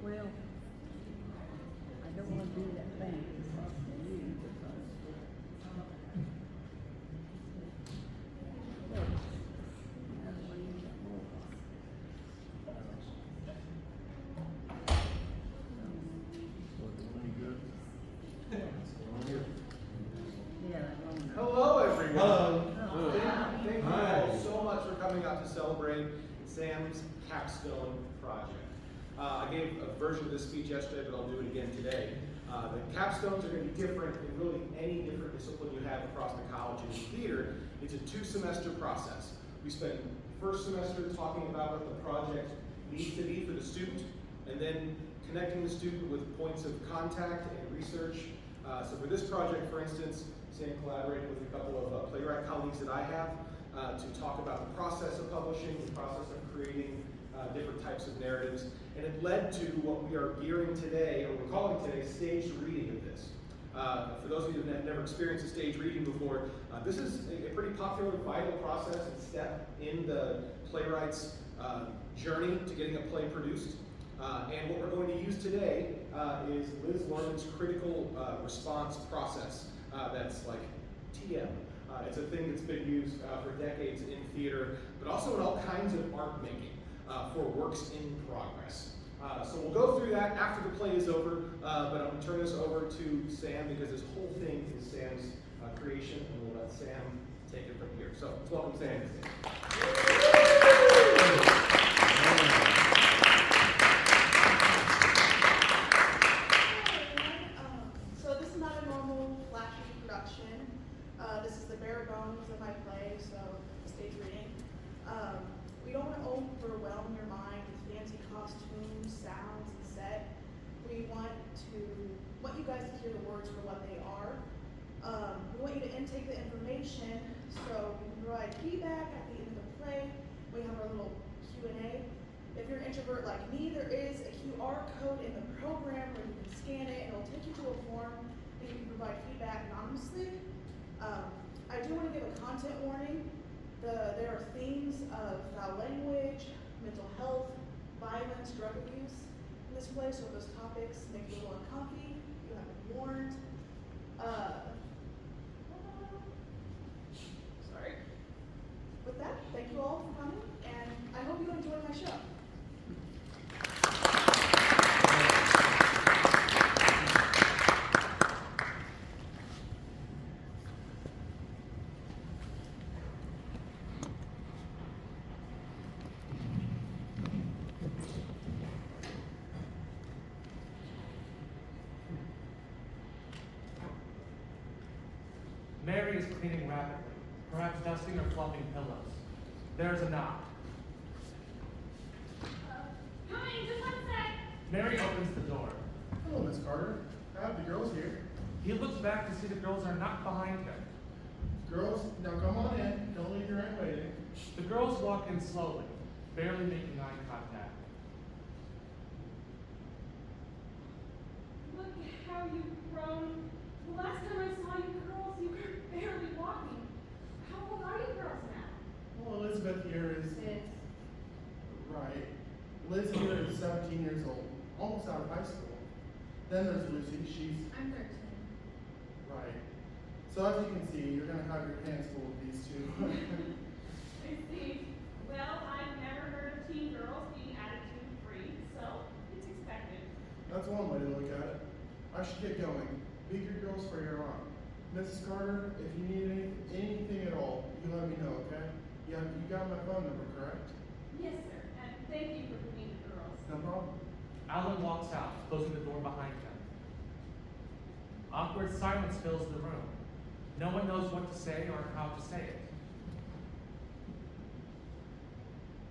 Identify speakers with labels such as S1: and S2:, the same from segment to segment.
S1: Well, I don't want to do that thing for you because
S2: Hello, everyone. Thank you all so much for coming out to celebrate Sam's capstone project. I gave a version of this speech yesterday, but I'll do it again today. The capstones are going to be different in really any different discipline you have across the college. In theater, it's a 2-semester process. We spend the first semester talking about what the project needs to be for the student, and then connecting the student with points of contact and research. So for this project, for instance, Sam collaborated with a couple of playwright colleagues that I have to talk about the process of publishing, the process of creating different types of narratives, and it led to what we are gearing today, or we're calling today, staged reading of this. For those of you that have never experienced a stage reading before, this is a pretty popular, vital process and step in the playwright's journey to getting a play produced. And what we're going to use today is Liz Lerman's critical response process. That's like TM. It's a thing that's been used for decades in theater, but also in all kinds of art making for works in progress. So we'll go through that after the play is over, but I'm going to turn this over to Sam because this whole thing is Sam's creation, and we'll let Sam take it from here. So let's welcome Sam.
S3: So this is not a normal flashy production. This is the bare bones of my play, so stage reading. We don't want to overwhelm your mind with fancy costumes, sounds, and set. We want you guys to hear the words for what they are. We want you to intake the information, so we can provide feedback at the end of the play. We have our little Q&A. If you're an introvert like me, there is a QR code in the program where you can scan it and it'll take you to a form and you can provide feedback anonymously. I do want to give a content warning. There are themes of foul language, mental health, violence, drug abuse in this play, so if those topics make you a little uncomfy, you have been warned. Sorry. With that, thank you all for coming, and I hope you enjoy my show.
S4: Mary is cleaning rapidly, perhaps dusting or fluffing pillows. There's a knock.
S5: Coming, just one sec.
S4: Mary opens the door.
S6: Hello, Miss Carter. I have the girls here.
S4: He looks back to see the girls are not behind him.
S6: Girls, now come on in. Don't leave your aunt waiting.
S4: The girls walk in slowly, barely making eye contact.
S5: Look how you've grown. The last time I saw you girls, you were barely walking. How old are you girls now?
S6: Well, Elizabeth here is... Right. Liz here is 17 years old, almost out of high school. Then there's Lucy. She's...
S5: I'm 13.
S6: Right. So as you can see, you're going to have your hands full with these two.
S5: I see. Well, I've never heard of teen girls being attitude-free, so it's expected.
S6: That's one way to look at it. I should get going. Be good girls for your aunt. Mrs. Carter, if you need anything at all, you let me know, okay? Yeah, you got my phone number, correct?
S5: Yes, sir. And thank you for bringing the girls.
S6: No problem.
S4: Alan walks out, closing the door behind him. Awkward silence fills the room. No one knows what to say or how to say it.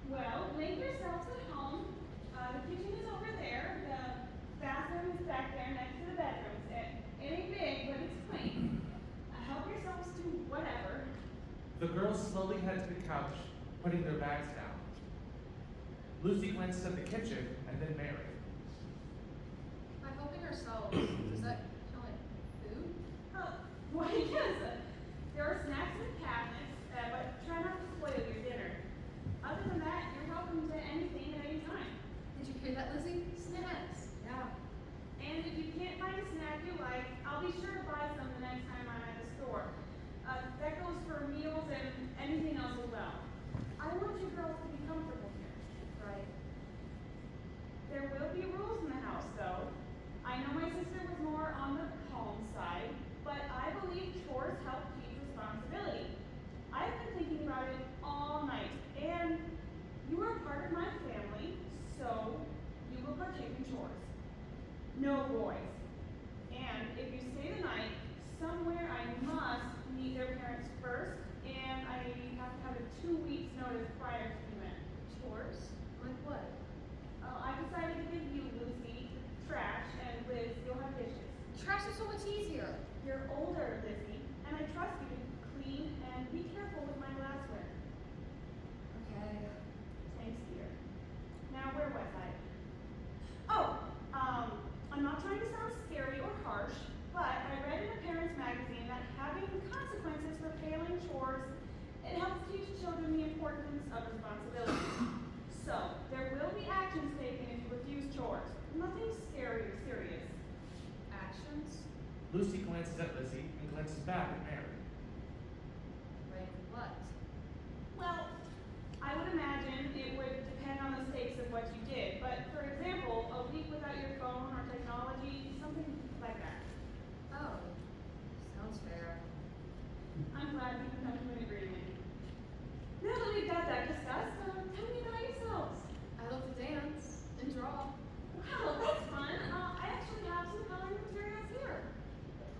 S5: Well, make yourselves at home. The kitchen is over there. The bathroom is back there next to the bedrooms. It ain't big, but it's clean. Help
S4: The girls slowly head to the couch, putting their bags down. Lucy glances at the kitchen and then Mary.
S7: By helping ourselves, does that count like food?
S5: Why, yes. There are snacks in the cabinets, but try not to spoil your dinner. Other than that, you're welcome to anything at any time.
S7: Did you hear that, Lizzie? Snacks.
S5: Yeah. And if you can't find a snack you like, I'll be sure to buy some the next time I'm at the store. That goes for meals and anything else as well. I want you girls to be comfortable here.
S7: Right.
S5: There will be rules in the house, though. I know my sister was more on the calm side, but I believe chores help teach responsibility. I've been thinking about it all night, and you are part of my family, so you will partake in chores. No boys. And if you stay the night, somewhere I must meet their parents first, and I have to have a 2 weeks notice prior to the event.
S7: Chores? Like what?
S5: I decided to give you, Lucy, trash, and Liz, you'll have dishes.
S7: Trash is so much easier.
S5: You're older, Lizzie, and I trust you to clean and be careful with my glassware.
S7: Okay.
S5: Thanks, dear. Now, where was I? Oh, I'm not trying to sound scary or harsh, but I read in a parent's magazine that having consequences for failing chores, it helps teach children the importance of responsibility. So, there will be actions taken if you refuse chores. Nothing scary or serious.
S7: Actions?
S4: Lucy glances at Lizzie and glances back at Mary.
S7: Like what?
S5: Well, I would imagine it would depend on the stakes of what you did, but for example, a week without your phone or technology, something like that.
S7: Oh. Sounds fair.
S5: I'm glad we can come to an agreement. Now that we've got that discussed, tell me about yourselves.
S7: I love to dance and draw.
S5: Wow, that's fun. I actually have some coloring materials here.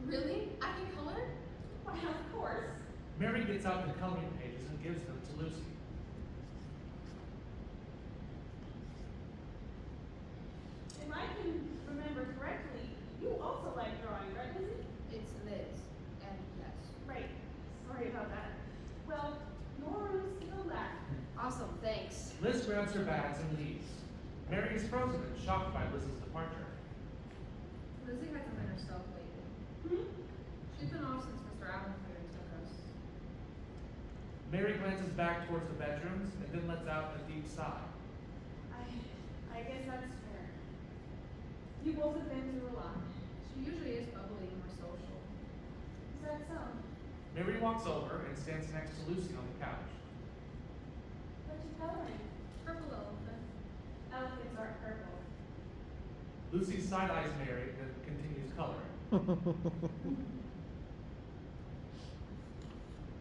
S7: Really? I can color?
S5: Why, of course.
S4: Mary gets out the coloring pages and gives them to Lucy.
S5: If I can remember correctly, you also like drawing, right, Lizzie?
S7: It's Liz. And yes.
S5: Right. Sorry about that. Well, your room's to the left.
S7: Awesome, thanks.
S4: Liz grabs her bags and leaves. Mary is frozen and shocked by Liz's departure.
S7: Lizzie hasn't been herself lately.
S5: Hmm?
S7: She's been off since Mr. Allenford took us.
S4: Mary glances back towards the bedrooms and then lets out a deep sigh.
S5: I guess that's fair. You both have been through a lot.
S7: She usually is bubbly and more social.
S5: Is that so?
S4: Mary walks over and stands next to Lucy on the couch.
S5: What you coloring?
S7: Purple elephant.
S5: Elephants aren't purple.
S4: Lucy side-eyes Mary and continues coloring.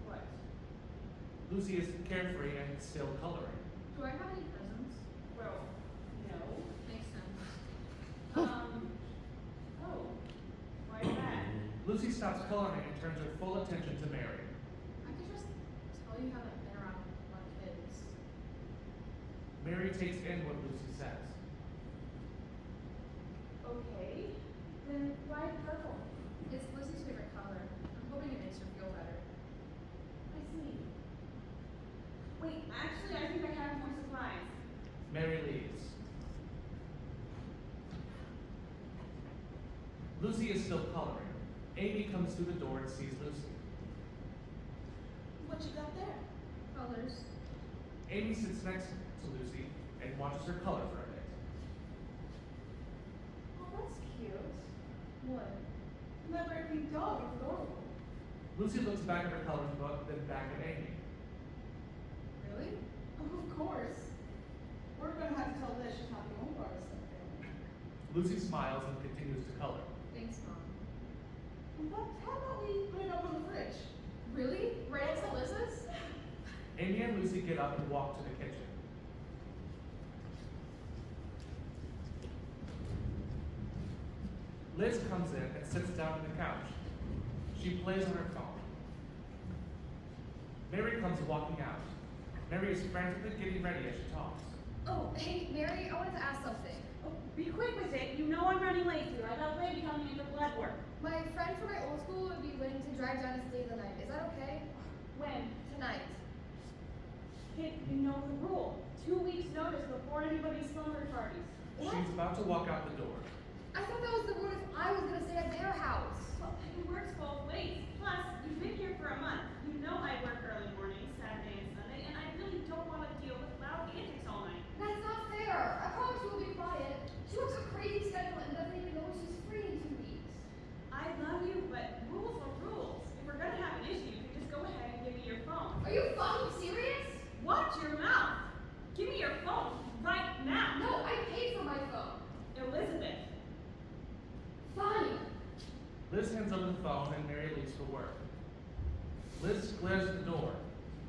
S5: What?
S4: Lucy is carefree and still coloring.
S7: Do I have any presents?
S5: Well, no.
S7: Makes sense.
S5: Oh. Why is that?
S4: Lucy stops coloring and turns her full attention to Mary.
S7: I could just tell you haven't been around a lot of kids.
S4: Mary takes in what Lucy says.
S5: Okay. Then why purple?
S7: It's Lizzie's favorite color. I'm hoping it makes her feel better.
S5: I see. Wait, actually, I think I have more supplies.
S4: Mary leaves. Lucy is still coloring. Amy comes through the door and sees Lucy.
S3: What you got there?
S7: Colors.
S4: Amy sits next to Lucy and watches her color for a bit.
S5: Oh, that's cute.
S7: What?
S5: That very pink dog is adorable.
S4: Lucy looks back at her coloring book, then back at Amy.
S7: Really?
S3: Oh, of course. We're gonna have to tell Liz she's not the only artist in the family.
S4: Lucy smiles and continues to color.
S7: Thanks, Mom.
S3: But how about we put it up on the fridge?
S7: Really? Right next to Liz's?
S4: Amy and Lucy get up and walk to the kitchen. Liz comes in and sits down on the couch. She plays on her phone. Mary comes walking out. Mary is frantically getting ready as she talks.
S7: Oh, hey, Mary, I wanted to ask something.
S5: Oh, be quick with it. You know I'm running late here. I got a lady coming in for blood work.
S7: My friend from my old school would be willing to drive down and stay the night. Is that okay?
S5: When?
S7: Tonight.
S5: Kid, you know the rule. 2 weeks notice before anybody's slumber parties.
S4: She's about to walk out the door.
S7: I thought that was the rule if I was gonna stay at their house.
S5: Well, it works both ways. Plus, you've been here for a month. You know I work early mornings, Saturday and Sunday, and I really don't want to deal with loud antics all night.
S7: That's not fair. I promise you will be quiet. She works a crazy schedule and doesn't even know when she's free in 2 weeks.
S5: I love you, but rules are rules. If we're gonna have an issue, you can just go ahead and give me your phone.
S7: Are you fucking serious?
S5: Watch your mouth! Give me your phone right now!
S7: No, I paid for my phone.
S5: Elizabeth!
S7: Fine.
S4: Liz hands over the phone and Mary leaves for work. Liz glares at the door.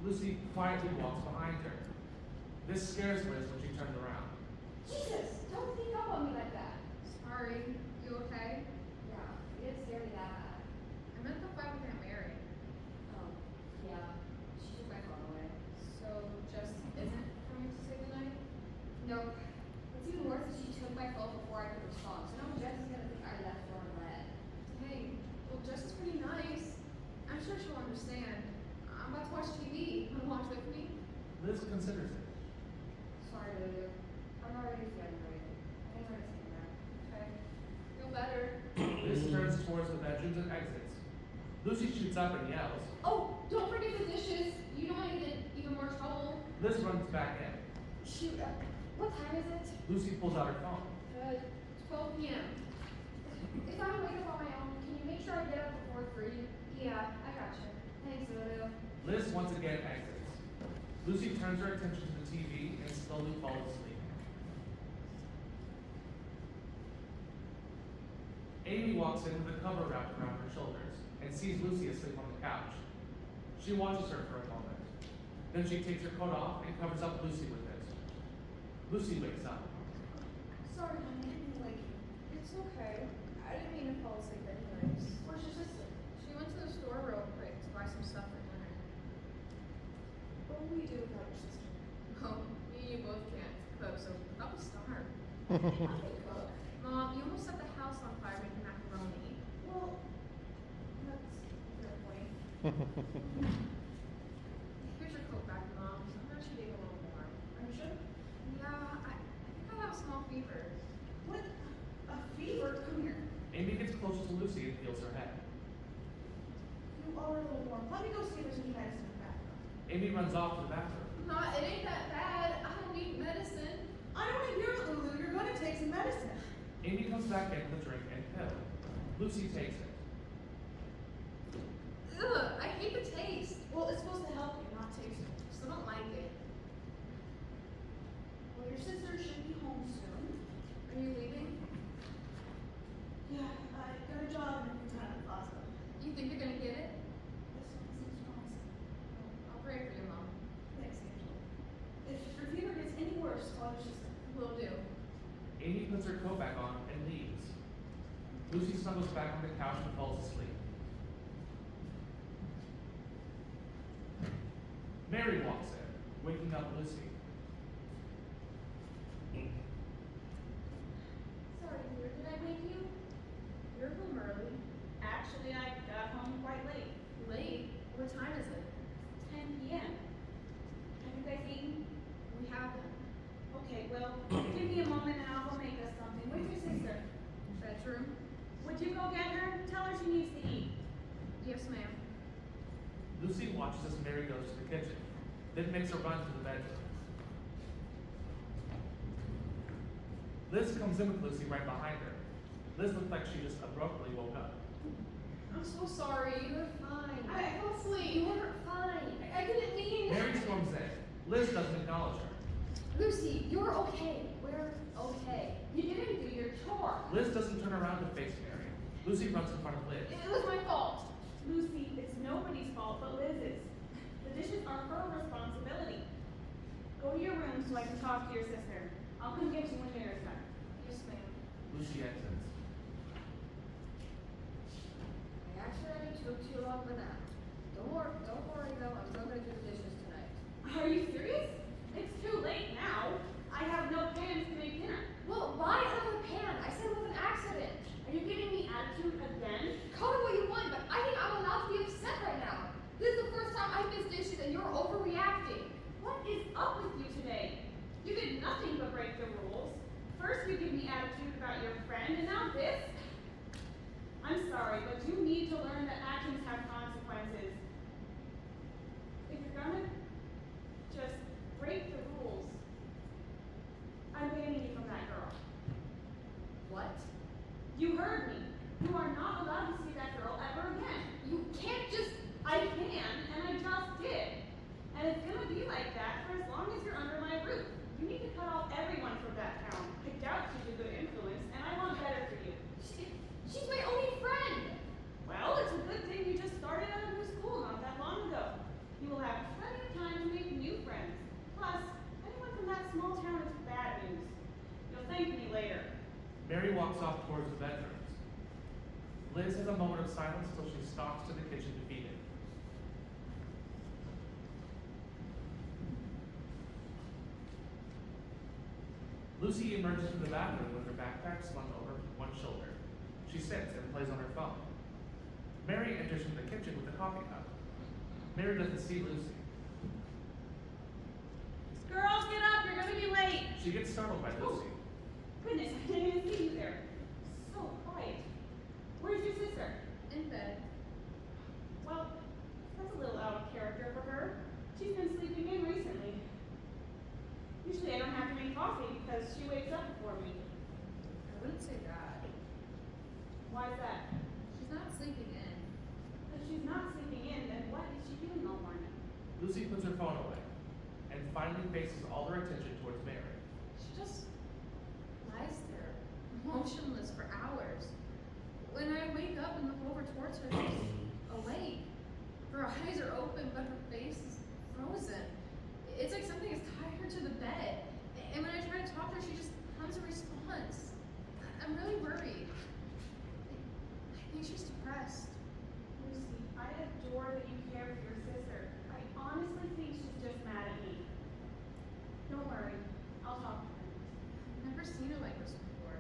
S4: Lucy quietly walks behind her. This scares Liz when she turns around.
S7: Jesus, don't sneak up on me like that. Sorry. You okay? Yeah, it didn't scare me that bad. I meant the fight with Aunt Mary. Oh, yeah. She took my phone away. So Jess isn't coming to say goodnight? No. What's even worse is she took my phone before I could respond. So now Jess is gonna think I left her on red. Hey, well Jess is pretty nice. I'm sure she'll understand. I'm about to watch TV. Wanna watch with me?
S4: Liz considers it.
S7: Sorry, Lulu. I'm already feeling great. I didn't understand that. Okay. Feel better.
S4: Liz turns towards the bedrooms and exits. Lucy shoots up and yells.
S7: Oh, don't forget the dishes. You don't want to get in even more trouble.
S4: Liz runs back in.
S7: Shoot, what time is it?
S4: Lucy pulls out her phone.
S7: 12 p.m. If I wake up on my own, can you make sure I get up before 3? Yeah, I got you. Thanks, Lulu.
S4: Liz once again exits. Lucy turns her attention to the TV and slowly falls asleep. Amy walks in with a cover wrapped around her shoulders and sees Lucy asleep on the couch. She watches her for a moment. Then she takes her coat off and covers up Lucy with it. Lucy wakes up.
S3: Sorry, honey, I didn't mean to wake you.
S7: It's okay. I didn't mean to fall asleep anyways.
S3: Where's your sister?
S7: She went to the store real quick to buy some stuff for dinner.
S3: What will you do without your sister?
S7: Oh, me and you both can't cook, so I'll be starved.
S3: I can cook.
S7: Mom, you almost set the house on fire making macaroni.
S3: Well, that's a fair point.
S7: Here's your coat back, Mom. I'm gonna should dig a little more.
S3: Are you sure?
S7: Yeah, I think I have a small fever.
S3: What? A fever? Come here.
S4: Amy gets closer to Lucy and feels her head.
S3: You are a little warm. Let me go see if there's any medicine in the bathroom.
S4: Amy runs off to the bathroom.
S7: It ain't that bad. I don't need medicine.
S3: I don't want to hear it, Lulu. You're going to take some medicine.
S4: Amy comes back in with a drink and pill. Lucy takes it.
S7: Ugh, I hate the taste.
S3: Well, it's supposed to help you, not taste it.
S7: Still don't like it.
S3: Well, your sister should be home soon.
S7: Are you leaving?
S3: Yeah, I got a job in Fontana Plaza.
S7: You think you're gonna get it?
S3: This one seems promising.
S7: I'll pray for you, Mom.
S3: Thanks, Angela. If your fever gets any worse, call your sister.
S7: Will do.
S4: Amy puts her coat back on and leaves. Lucy snuggles back on the couch and falls asleep. Mary walks in, waking up Lucy.
S7: Sorry, dear. Did I wake you? You're home early.
S5: Actually, I got home quite late.
S7: Late? What time is it?
S5: 10 p.m. Have you guys eaten?
S7: We haven't.
S5: Okay, well, give me a moment and I'll go make us something. Where's your sister?
S7: Bedroom?
S5: Would you go get her? Tell her she needs to eat.
S7: Yes, ma'am.
S4: Lucy watches as Mary goes to the kitchen, then makes a run to the bedroom. Liz comes in with Lucy right behind her. Liz looks like she just abruptly woke up.
S7: I'm so sorry. You were fine.
S3: I fell asleep.
S7: You were fine. I didn't mean.
S4: Mary storms in. Liz doesn't acknowledge her.
S7: Lucy, you're okay. We're okay.
S5: You didn't do your chore.
S4: Liz doesn't turn around to face Mary. Lucy runs in front of Liz.
S7: It was my fault.
S5: Lucy, it's nobody's fault but Liz's. The dishes are her responsibility. Go to your room so I can talk to your sister. I'll come get you when dinner's done.
S7: Yes, ma'am.
S4: Lucy exits.
S7: I actually took too long for that. Don't worry though. I'm still gonna do the dishes tonight.
S5: Are you serious? It's too late now. I have no plans to make dinner.
S7: Well, buy another pan. I said it was an accident.
S5: Are you giving me attitude again?
S7: Call it what you want, but I think I'm allowed to be upset right now. This is the first time I've missed
S5: need to learn that actions have consequences. If you're gonna just break the rules, I'm banning you from that girl.
S7: What?
S5: You heard me. You are not allowed to see that girl ever again.
S7: You can't just.
S5: I can, and I just did. And it's gonna be like that for as long as you're under my roof. You need to cut off everyone from that town. I doubt she's a good influence, and I want better for you.
S7: She's my only friend.
S5: Well, it's a good thing you just started out a new school not that long ago. You will have plenty of time to make new friends. Plus, anyone from that small town is bad news. You'll thank me later.
S4: Mary walks off towards the bedrooms. Liz has a moment of silence till she stalks to the kitchen to feed it. Lucy emerges from the bathroom with her backpack slung over one shoulder. She sits and plays on her phone. Mary enters from the kitchen with a coffee cup. Mary doesn't see Lucy.
S5: Girls, get up! You're gonna be late!
S4: She gets startled by Lucy.
S5: Goodness, I didn't even see you there. So quiet. Where's your sister?
S7: In bed.
S5: Well, that's a little out of character for her. She's been sleeping in recently. Usually I don't have to make coffee because she wakes up before me.
S7: I wouldn't say that.
S5: Why is that?
S7: She's not sleeping in.
S5: If she's not sleeping in, then what is she doing all morning?
S4: Lucy puts her phone away and finally faces all her attention towards Mary.
S7: She just lies there, motionless for hours. When I wake up and look over towards her, she's awake. Her eyes are open, but her face is frozen. It's like something has tied her to the bed. And when I try to talk to her, she just hums a response. I'm really worried. I think she's depressed.
S5: Lucy, I adore that you care for your sister. I honestly think she's just mad at me. Don't worry, I'll talk to her.
S7: I've never seen her like this before.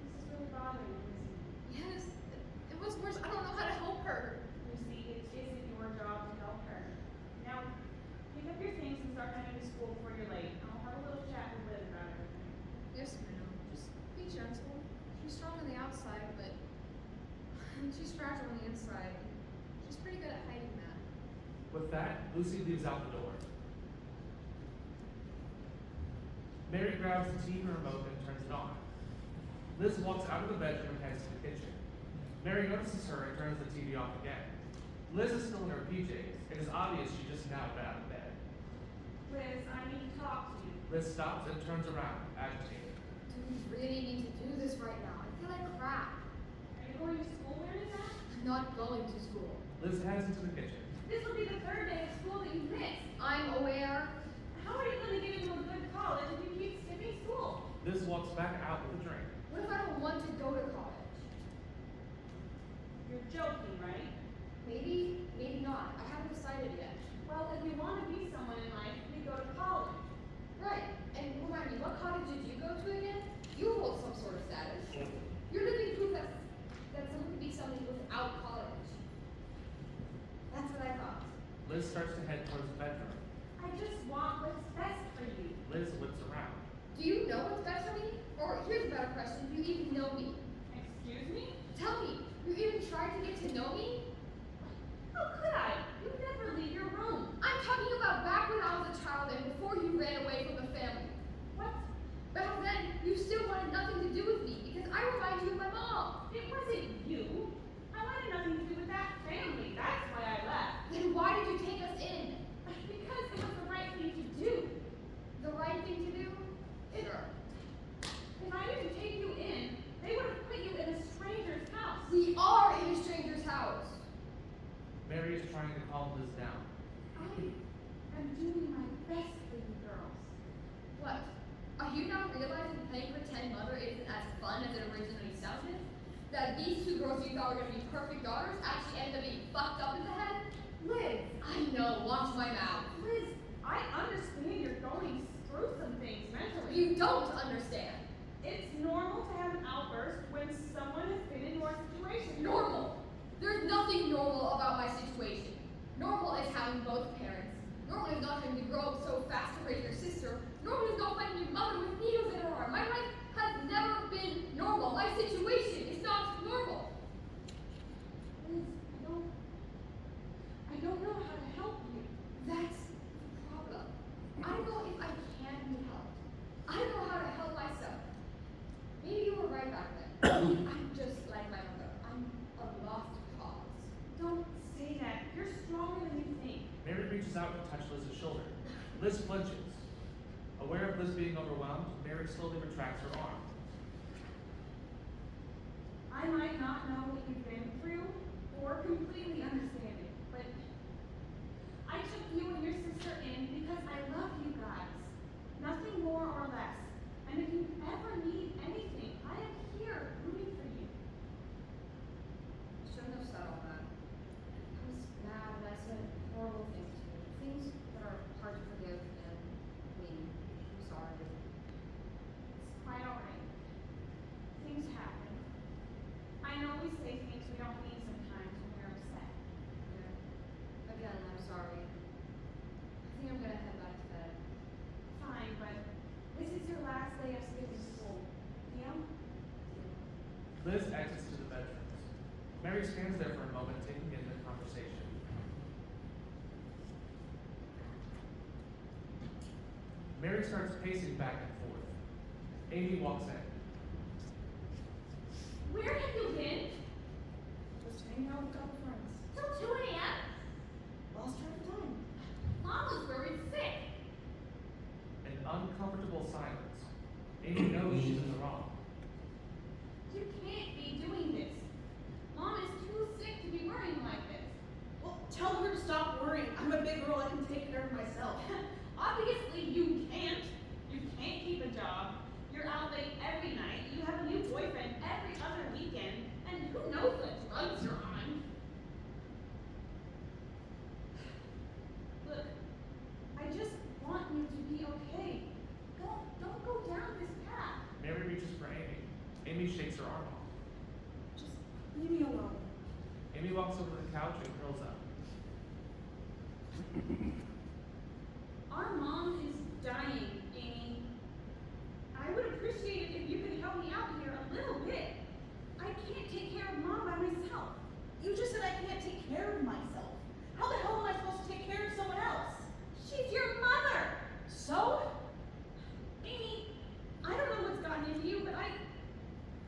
S5: This is really bothering you, Lucy.
S7: Yes, it was worse. I don't know how to help her.
S5: Lucy, it isn't your job to help her. Now, pick up your things and start heading to school before you're late. I'll have a little chat with Liz about everything.
S7: Yes, ma'am. Just be gentle. She's strong on the outside, but she's fragile on the inside. She's pretty good at hiding that.
S4: With that, Lucy leaves out the door. Mary grabs the TV remote and turns it on. Liz walks out of the bedroom and heads to the kitchen. Mary notices her and turns the TV off again. Liz is still in her PJs. It is obvious she just now got out of bed.
S5: Liz, I need to talk to you.
S4: Liz stops and turns around, agitated.
S7: Do we really need to do this right now? I feel like crap.
S5: Are you going to school wearing that?
S7: I'm not going to school.
S4: Liz heads into the kitchen.
S5: This will be the third day of school that you missed.
S7: I'm aware.
S5: How are you going to get into a good college if you keep skipping school?
S4: Liz walks back out with a drink.
S7: What if I don't want to go to college?
S5: You're joking, right?
S7: Maybe, maybe not. I haven't decided yet.
S5: Well, if you want to be someone in life, you go to college.
S7: Right. And remind me, what college did you go to again? You hold some sort of status. You're living proof that someone could be something without college. That's what I thought.
S4: Liz starts to head towards the bedroom.
S5: I just want what's best for you.
S4: Liz whips around.
S7: Do you know what's best for me? Or here's a better question, do you even know me?
S5: Excuse me?
S7: Tell me, you even tried to get to know me?
S5: How could I? You never leave your room.
S7: I'm talking about back when I was a child and before you ran away from the family.
S5: What?
S7: Back then, you still wanted nothing to do with me because I remind you of my mom.
S5: It wasn't you. I wanted nothing to do with that family. That's why I left.
S7: Then why did you take us in?
S5: Because it was the right thing to do.
S7: The right thing to do? Sure.
S5: If I didn't take you in, they would have put you in a stranger's house.
S7: We are in a stranger's house.
S4: Mary is trying to calm Liz down.
S5: I am doing my best for you girls.
S7: What? Are you now realizing playing pretend mother isn't as fun as it originally sounded? That these two girls you thought were going to be perfect daughters actually ended up being fucked up in the head?
S5: Liz,
S7: I know, watch my mouth.
S5: Liz, I understand you're going through some things mentally.
S7: You don't understand.
S5: It's normal to have an outburst when someone has been in your situation.
S7: Normal. There's nothing normal about my situation. Normal is having both parents. Normal is not having to grow up so fast to raise your sister. Normal is not finding your mother with needles in her arm. My life has never been normal. My situation is not normal.
S5: Liz,
S4: to touch Liz's shoulder. Liz flinches. Aware of Liz being overwhelmed, Mary slowly retracts her arm.
S5: I might not know what you've been through or completely understand it, but I took you and your sister in because I love you guys. Nothing more or less. And if you ever need anything, I am here rooting for you.
S7: Shouldn't have said all that. I was mad and I said horrible things to you. Things that are hard to forgive and mean. I'm sorry.
S5: It's quite alright. Things happen. I know we say things we don't mean sometimes when we're upset.
S7: Yeah. Again, I'm sorry. I think I'm gonna head back to bed.
S5: Fine, but this is your last day of skipping school. Deal?
S4: Liz exits to the bedrooms. Mary stands there for a moment, taking in the conversation. Mary starts pacing back and forth. Amy walks in.
S5: Where have you been?
S3: Just hanging out with a couple friends.
S5: Till 2 a.m.?
S3: Lost track of time.
S5: Mom was worried sick.
S4: An uncomfortable silence. Amy knows she's in the wrong.
S5: You can't be doing this. Mom is too sick to be worrying like this.
S3: Well, tell her to stop worrying. I'm a big girl. I can take care of myself.
S5: Obviously, you can't. You can't keep a job. You're out late every night. You have a new boyfriend every other weekend. And who knows what drugs you're on. Look, I just want you to be okay. Don't go down this path.
S4: Mary reaches for Amy. Amy shakes her arm off.
S3: Just leave me alone.
S4: Amy walks over to the couch and curls up.
S5: Our mom is dying, Amy. I would appreciate it if you could help me out here a little bit. I can't take care of Mom by myself.
S3: You just said I can't take care of myself. How the hell am I supposed to take care of someone else?
S5: She's your mother.
S3: So?
S5: Amy, I don't know what's gotten into you, but I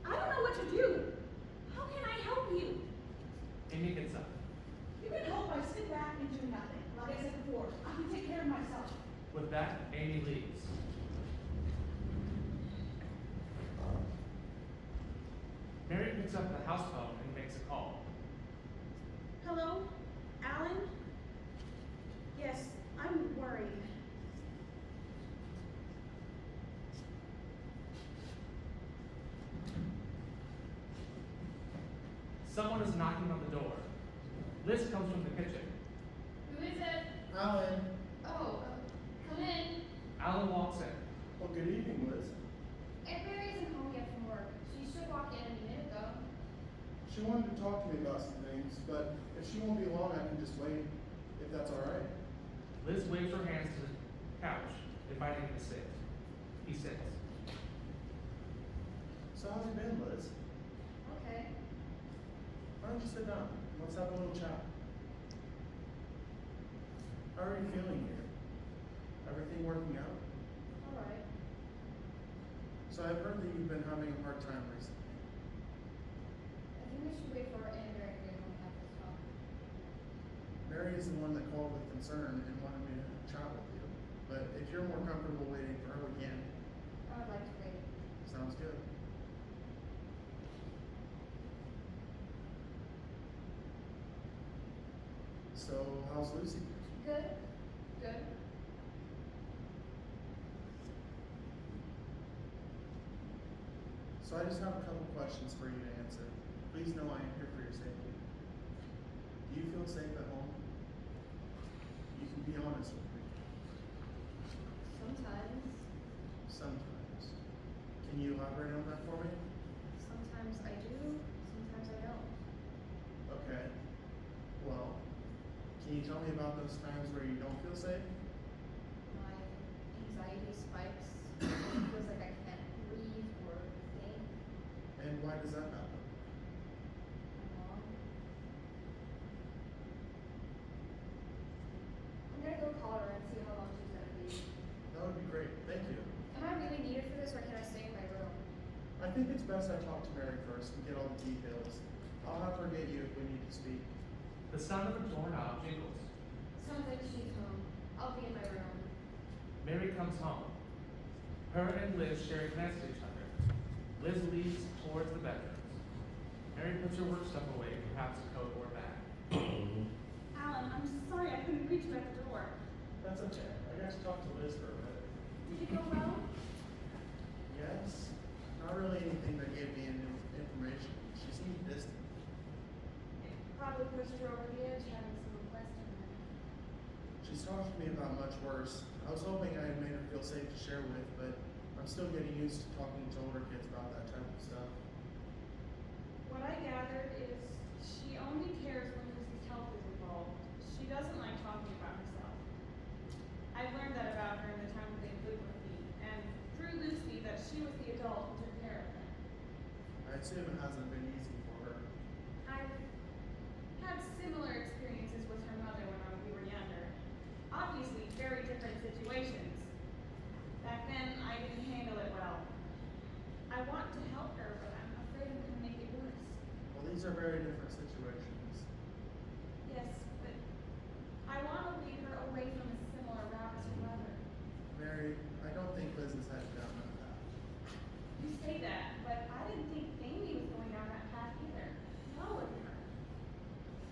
S5: don't know what to do. How can I help you?
S4: Amy gets up.
S3: You can help by sitting back and doing nothing. Like I said before, I can take care of myself.
S4: With that, Amy leaves. Mary picks up the house phone and makes a call.
S5: Hello? Alan? Yes, I'm worried.
S4: Someone is knocking on the door. Liz comes from the kitchen.
S5: Who is it?
S6: Alan.
S7: Oh,
S5: Come in.
S4: Alan walks in.
S6: Well, good evening, Liz.
S7: Aunt Mary isn't home yet from work. She should walk in any minute though.
S6: She wanted to talk to me about some things, but if she won't be long, I can just wait, if that's all right.
S4: Liz waves her hands to the couch, inviting him to sit. He sits.
S6: So how's it been, Liz?
S7: Okay.
S6: Why don't you sit down? Let's have a little chat. How are you feeling here? Everything working out?
S7: Alright.
S6: So I've heard that you've been having a hard time recently.
S7: I think we should wait for Aunt Mary to get home and have this talk.
S6: Mary is the one that called with concern and wanted me to chat with you. But if you're more comfortable waiting for her, we can.
S7: I would like to wait.
S6: Sounds good. So, how's Lucy?
S7: Good? Good?
S6: So I just have a couple questions for you to answer. Please know I am here for your safety. Do you feel safe at home? You can be honest with me.
S7: Sometimes.
S6: Sometimes. Can you elaborate on that for me?
S7: Sometimes I do, sometimes I don't.
S6: Okay. Well, can you tell me about those times where you don't feel safe?
S7: My anxiety spikes. It feels like I can't breathe or think.
S6: And why does that happen?
S7: My mom. I'm gonna go call her and see how long she's gonna be.
S6: That would be great. Thank you.
S7: Am I really needed for this or can I stay in my room?
S6: I think it's best I talk to Mary first and get all the details. I'll have her get you if we need to speak.
S4: The sound of a doorknob jingles.
S7: Sounds like she's home. I'll be in my room.
S4: Mary comes home. Her and Liz share a glance at each other. Liz leads towards the bedrooms. Mary puts her work stuff away, perhaps a coat or a bag.
S5: Alan, I'm sorry I couldn't reach you at the door.
S6: That's okay. I got to talk to Liz for a bit.
S5: Did it go well?
S6: Yes. Not really anything that gave me any information. She seemed distant.
S5: It probably pushed her over the edge having someone question her.
S6: She's talked to me about much worse. I was hoping I had made her feel safe to share with, but I'm still getting used to talking to older kids about that type of stuff.
S5: What I gathered is she only cares when Lucy's health is involved. She doesn't like talking about herself. I've learned that about her in the time that they've lived with me, and through Lucy that she was the adult who took care of her.
S6: I assume it hasn't been easy for her.
S5: I've had similar experiences with her mother when we were younger. Obviously, very different situations. Back then, I didn't handle it well. I want to help her, but I'm afraid I'm going to make it worse.
S6: Well, these are very different situations.
S5: Yes, but I want to lead her away from a similar route as her mother.
S6: Mary, I don't think Liz is headed down that path.
S5: You say that, but I didn't think Amy was going down that path either. How with her?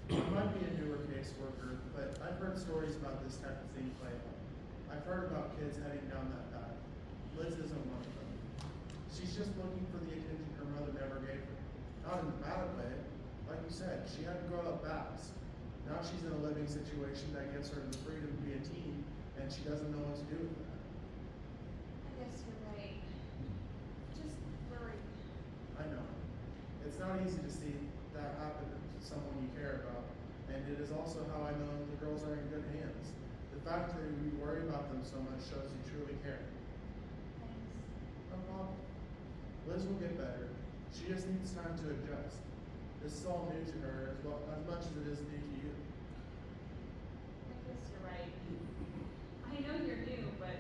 S6: I might be a newer caseworker, but I've heard stories about this type of thing play out. I've heard about kids heading down that path. Liz isn't one of them. She's just looking for the attention her mother never gave her. Not in a bad way. Like you said, she had to grow up fast. Now she's in a living situation that gives her the freedom to be a teen, and she doesn't know what to do with that.
S5: I guess you're right. Just worried.
S6: I know. It's not easy to see that happen to someone you care about, and it is also how I know the girls are in good hands. The fact that you worry about them so much shows you truly care.
S5: Thanks.
S6: No problem. Liz will get better. She just needs time to adjust. This is all new to her as much as it is new to you.
S5: I guess you're right. I know you're new, but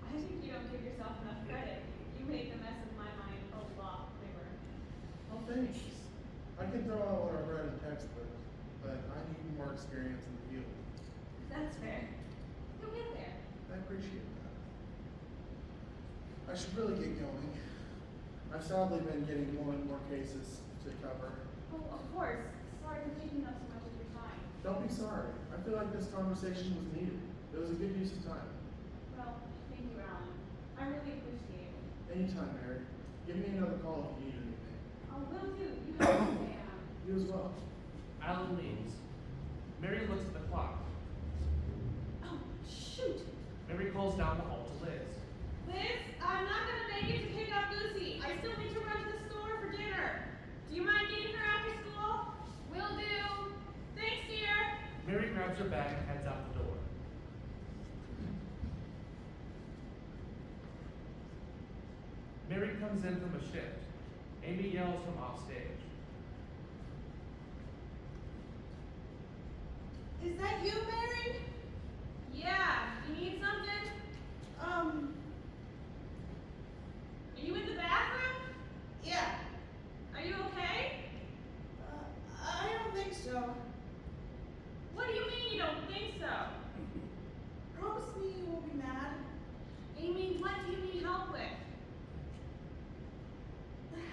S5: I think you don't give yourself enough credit. You made the mess of my mind a lot clearer.
S6: Oh, thanks. I can throw out what I've read in textbooks, but I need more experience in the field.
S5: That's fair. You'll get there.
S6: I appreciate that. I should really get going. I've sadly been getting more and more cases to cover.
S5: Oh, of course. Sorry for taking up so much of your time.
S6: Don't be sorry. I feel like this conversation was needed. It was a good use of time.
S5: Well, thank you, Alan. I really appreciate it.
S6: Anytime, Mary. Give me another call if you need anything.
S5: Oh, will do. You have a good day, Alan.
S6: You as well.
S4: Alan leaves. Mary looks at the clock.
S5: Oh, shoot.
S4: Mary calls down the hall to Liz.
S5: Liz, I'm not going to make it to pick up Lucy. I still need to run to the store for dinner. Do you mind getting her after school?
S7: Will do.
S5: Thanks, dear.
S4: Mary grabs her bag and heads out the door. Mary comes in from a shift. Amy yells from off stage.
S3: Is that you, Mary?
S5: Yeah, you need something? Are you in the bathroom?
S3: Yeah.
S5: Are you okay?
S3: I don't think so.
S5: What do you mean you don't think so?
S3: Promise me you won't be mad.
S5: Amy, what do you need help with?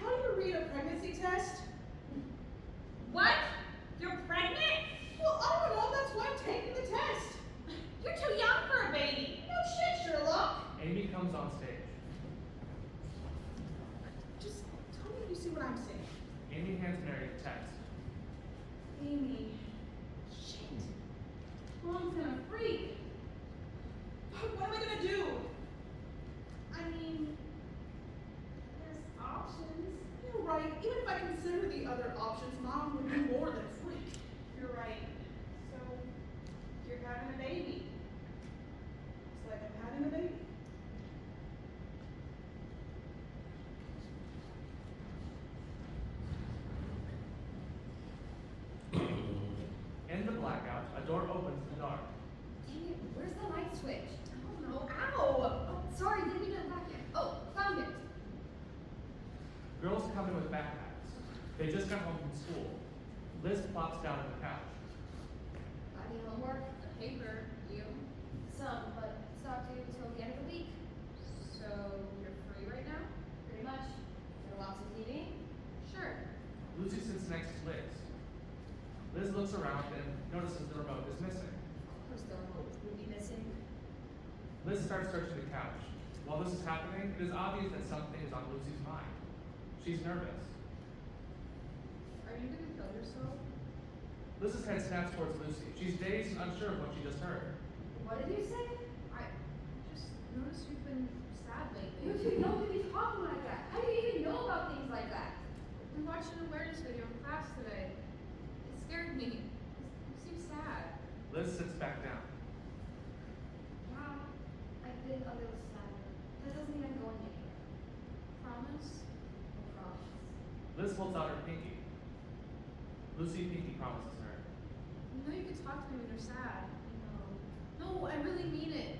S3: How do you read a pregnancy test?
S5: What? You're pregnant?
S3: Well, I don't know. That's why I'm taking the test.
S5: You're too young for a baby.
S3: No shit, Sherlock.
S4: Amy comes on stage.
S3: Just tell me if you see what I'm saying.
S4: Amy hands Mary a text.
S5: Amy,
S3: Shit.
S5: Mom's gonna freak.
S3: What am I gonna do?
S5: I mean, there's options.
S3: You're right. Even if I consider the other options, Mom would be more than freak.
S5: You're right. So, you're having a baby.
S3: It's like I'm having a baby.
S4: In the blackout, a door opens in the dark.
S7: Dang it, where's the light switch? I don't know. Ow! Oh, sorry, didn't mean to unpack it. Oh, found it.
S4: Girls come in with backpacks. They just got home from school. Liz plops down on the couch.
S7: Got any homework? A paper? You? Some, but it's not due until the end of the week. So you're free right now? Pretty much. Gonna watch some TV? Sure.
S4: Lucy sits next to Liz. Liz looks around and notices the remote is missing.
S7: Of course the remote would be missing.
S4: Liz starts searching the couch. While this is happening, it is obvious that something is on Lucy's mind. She's nervous.
S7: Are you gonna kill yourself?
S4: Liz's head snaps towards Lucy. She's dazed and unsure of what she just heard.
S7: What did you say? I just noticed you've been sad lately. You two know to be talking like that. How do you even know about things like that? We watched an awareness video in class today. It scared me. You seem sad.
S4: Liz sits back down.
S7: Yeah, I've been a little sad. That doesn't mean I'm going anywhere. Promise? I promise.
S4: Liz holds out her pinky. Lucy pinky promises her.
S7: You know you can talk to me when you're sad. No, I really mean it.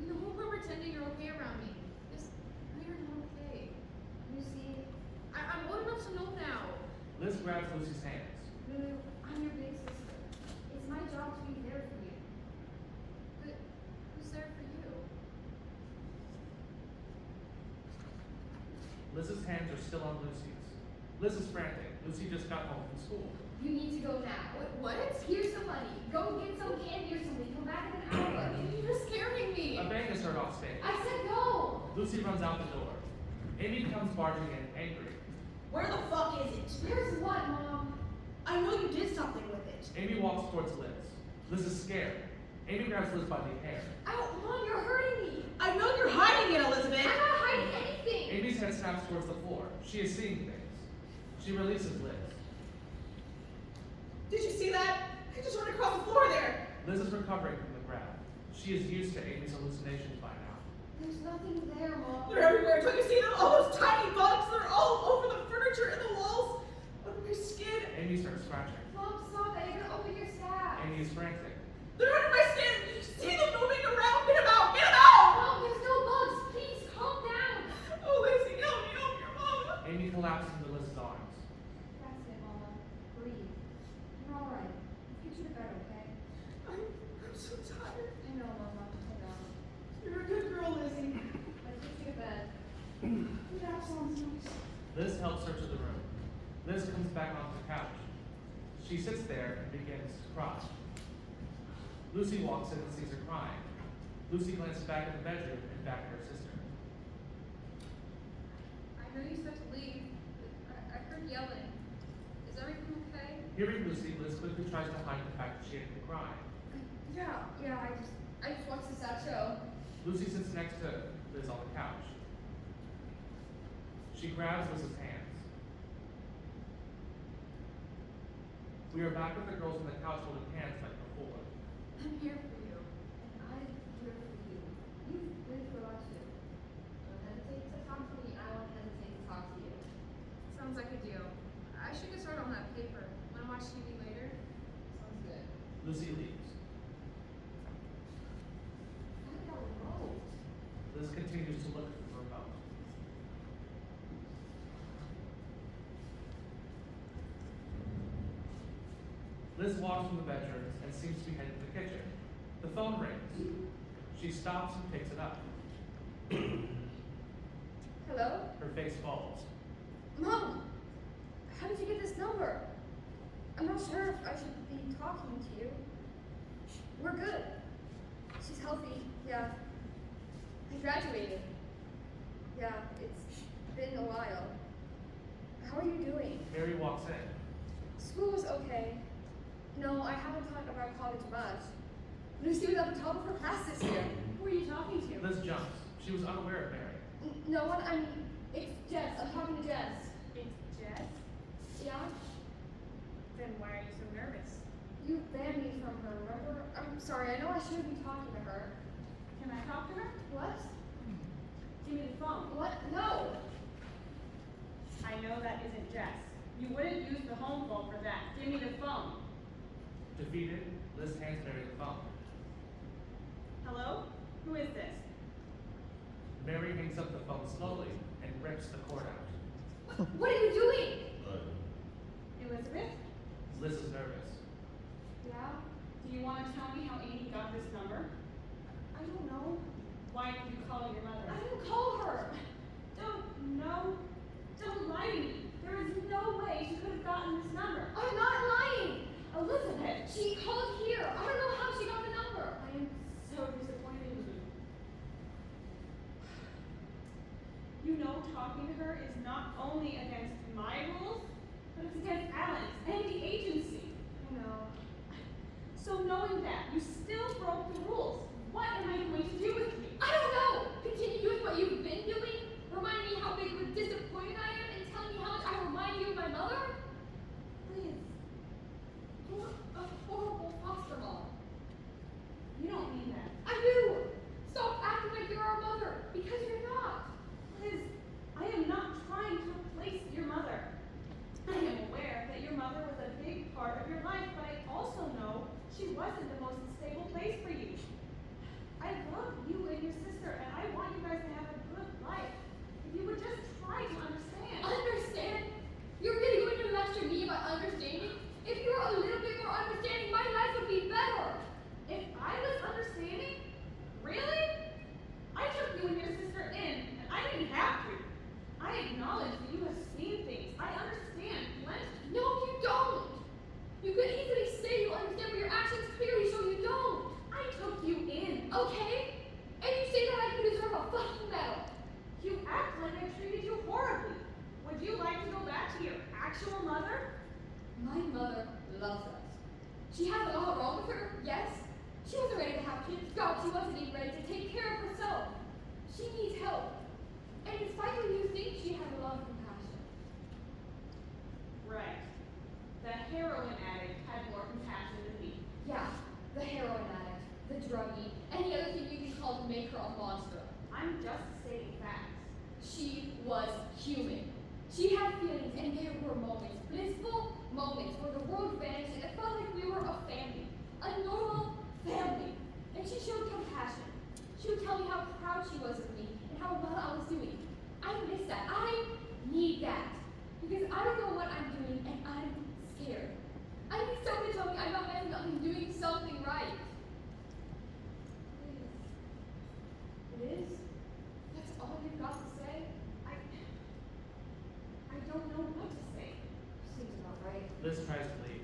S7: No more pretending you're okay around me. Just know you're not okay. You see, I'm old enough to know now.
S4: Liz grabs Lucy's hands.
S7: Lulu, I'm your big sister. It's my job to be there for you. But who's there for you?
S4: Liz's hands are still on Lucy's. Liz is frantic. Lucy just got home from school.
S7: You need to go now. What? Here's some money. Go get some candy or something. Come back in an hour. You're scaring me.
S4: A bang is heard off stage.
S7: I said go.
S4: Lucy runs out the door. Amy comes barging in, angry.
S3: Where the fuck is it?
S7: Here's what, Mom?
S3: I know you did something with it.
S4: Amy walks towards Liz. Liz is scared. Amy grabs Liz by the hair.
S7: Ow, Mom, you're hurting me.
S3: I know you're hiding it, Elizabeth.
S7: I'm not hiding anything.
S4: Amy's head snaps towards the floor. She is seeing things. She releases Liz.
S3: Did you see that? I just ran across the floor there.
S4: Liz is recovering from the grab. She is used to Amy's hallucinations by now.
S7: There's nothing there, Mom.
S3: They're everywhere. Don't you see them? All those tiny bugs. They're all over the furniture and the walls. Under my skin.
S4: Amy starts scratching.
S7: Mom, stop that. You're gonna open your scab.
S4: Amy is frantic.
S3: They're under my skin. You see them moving around. Get them out. Get them out.
S7: Mom, there's no bugs. Please, calm down.
S3: Oh, Lacey, help me. Help your mama.
S4: Amy collapses into Liz's arms.
S7: That's it, Mom. Breathe. You're all right. Let's get you to bed, okay?
S3: I'm so tired.
S7: I know, Mama. I know.
S3: You're a good girl, Lizzie.
S7: Let's get you to bed.
S3: That sounds nice.
S4: Liz helps her to the room. Liz comes back onto the couch. She sits there and begins to cry. Lucy walks in and sees her crying. Lucy glances back at the bedroom and back at her sister.
S7: I know you said to leave, but I heard yelling. Is everything okay?
S4: Hearing Lucy, Liz quickly tries to hide the fact that she had been crying.
S7: Yeah, I just watched this sad show.
S4: Lucy sits next to Liz on the couch. She grabs Liz's hands. We are back with the girls on the couch holding hands like before.
S7: I'm here for you. And I'm here for you. You've been through a lot too. Don't hesitate to talk to me. I won't hesitate to talk to you. Sounds like a deal. I should get started on that paper. Wanna watch TV later? Sounds good.
S4: Lucy leaves.
S7: Look at that remote.
S4: Liz continues to look at the remote. Liz walks from the bedroom and seems to be heading to the kitchen. The phone rings. She stops and picks it up.
S7: Hello?
S4: Her face falls.
S7: Mom! How did you get this number? I'm not sure if I should be talking to you. We're good. She's healthy, yeah. I graduated. Yeah, it's been a while. How are you doing?
S4: Mary walks in.
S7: School was okay. No, I haven't talked about college much. Lucy was at the top of her class this year. Who are you talking to?
S4: Liz jumps. She was unaware of Mary.
S7: No one, I mean, it's Jess. I'm talking to Jess.
S5: It's Jess?
S7: Yeah?
S5: Then why are you so nervous?
S7: You banned me from her, remember? I'm sorry, I know I shouldn't be talking to her.
S5: Can I talk to her?
S7: What?
S5: Give me the phone.
S7: What? No!
S5: I know that isn't Jess. You wouldn't use the home phone for that. Give me the phone.
S4: Defeated, Liz hands Mary the phone.
S5: Hello? Who is this?
S4: Mary hangs up the phone slowly and rips the cord out.
S7: What are you doing?
S5: Elizabeth?
S4: Liz is nervous.
S7: Yeah?
S5: Do you want to tell me how Amy got this number? I don't know. Why did you call your mother?
S7: I didn't call her.
S5: Don't lie to me. There is no way she could have gotten this number.
S7: I'm not lying.
S5: Elizabeth,
S7: She called here. I don't know how she got the number.
S5: I am so disappointed in you. You know, talking to her is not only against my rules, but it's against Alan's and the agency.
S7: I know.
S5: So knowing that, you still broke the rules. What am I going to do with you?
S7: I don't know. Continue doing what you've been doing. Remind me how big of a disappointment I am and tell me how much I remind you of my mother. Liz, you're a horrible foster mom.
S5: You don't mean that.
S7: I do. Stop acting like you're our mother because you're not.
S5: Liz, I am not trying to replace your mother. I am aware that your mother was a big part of your life, but I also know she wasn't the most stable place for you. I love you and your sister, and I want you guys to have a good life. If you would just try to understand.
S7: Understand? You're really going to lecture me about understanding? If you were a little bit more understanding, my life would be better.
S5: If I was understanding? Really? I took you and your sister in, and I didn't have to. I acknowledge that you have seen things. I understand plenty.
S7: No, you don't. You could easily say you understand, but your actions clearly show you don't.
S5: I took you in.
S7: Okay? And you say that like you deserve a fucking medal.
S5: You act like I treated you horribly. Would you like to go back to your actual mother?
S7: My mother loves us. She has a lot wrong with her, yes. She wasn't ready to have kids. God, she wasn't even ready to take care of herself. She needs help. And in spite of you think she has a lot of compassion.
S5: Right. The heroin addict had more compassion than me.
S7: Yeah, the heroin addict, the druggie, any other thing you can call to make her a monster.
S5: I'm just stating facts.
S7: She was human. She had feelings, and there were moments, blissful moments, where the world vanished and it felt like we were a family, a normal family. And she showed compassion. She would tell me how proud she was of me and how well I was doing. I miss that. I need that. Because I don't know what I'm doing and I'm scared. I need someone to tell me I'm not messing up and doing something right. Liz, that's all you've got to say?
S5: I don't know what to say.
S7: Seems about right.
S4: Liz tries to leave.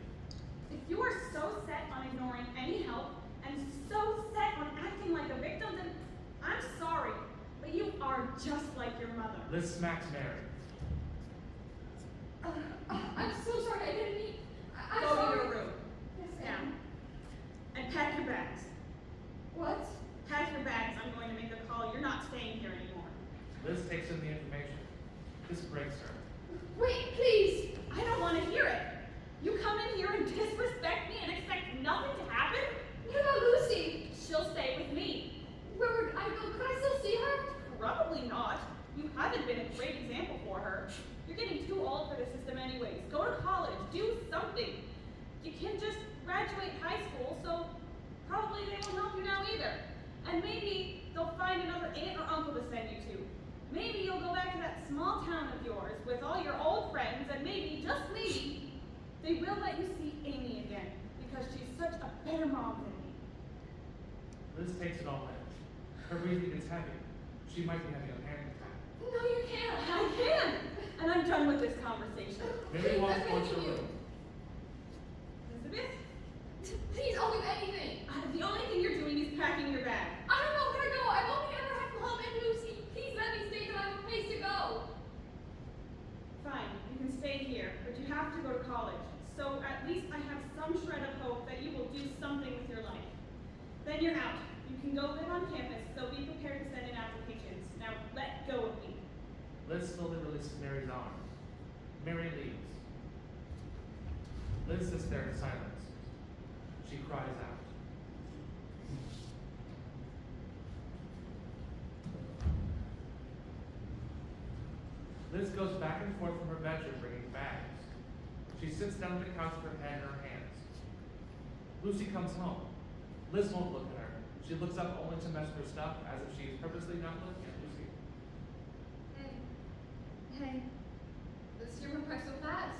S5: If you are so set on ignoring any help and so set on acting like a victim, then I'm sorry, but you are just like your mother.
S4: Liz smacks Mary.
S7: I'm so sorry. I didn't mean. I'm
S5: Go
S7: sorry.
S5: to your room.
S7: Yes,
S5: Now.
S7: ma'am.
S5: And pack your bags.
S7: What?
S5: Pack your bags. I'm going to make a call. You're not staying here anymore.
S4: Liz takes in the information. This breaks her.
S7: Wait, please.
S5: I don't want to hear it. You come in here and disrespect me and expect nothing to happen?
S7: What about Lucy?
S5: She'll stay with me.
S7: Where would I go? Could I still see her?
S5: Probably not. You haven't been a great example for her. You're getting too old for the system anyways. Go to college. Do something. You can just graduate high school, so probably they won't help you now either. And maybe they'll find another aunt or uncle to send you to. Maybe you'll go back to that small town of yours with all your old friends, and maybe, just maybe, they will let you see Amy again, because she's such a better mom than me.
S4: Liz takes it all in. Her breathing is heavy. She might be having a panic attack.
S7: No, you can't.
S5: I can! And I'm done with this conversation.
S4: Mary walks towards her room.
S5: Elizabeth,
S7: Please, I'll do anything.
S5: the only thing you're doing is packing your bag.
S7: I don't know where to go. I've only ever had Mom and Lucy. Please let me stay till I have a place to go.
S5: Fine, you can stay here, but you have to go to college. So at least I have some shred of hope that you will do something with your life. Then you're out. You can go live on campus, so be prepared to send in applications. Now let go of me.
S4: Liz slowly releases Mary's arm. Mary leaves. Liz sits there in silence. She cries out. Liz goes back and forth from her bedroom bringing bags. She sits down on the couch with her head in her hands. Lucy comes home. Liz won't look at her. She looks up only to mess with her stuff as if she's purposely not looking at Lucy.
S7: Hey. This year went by so fast.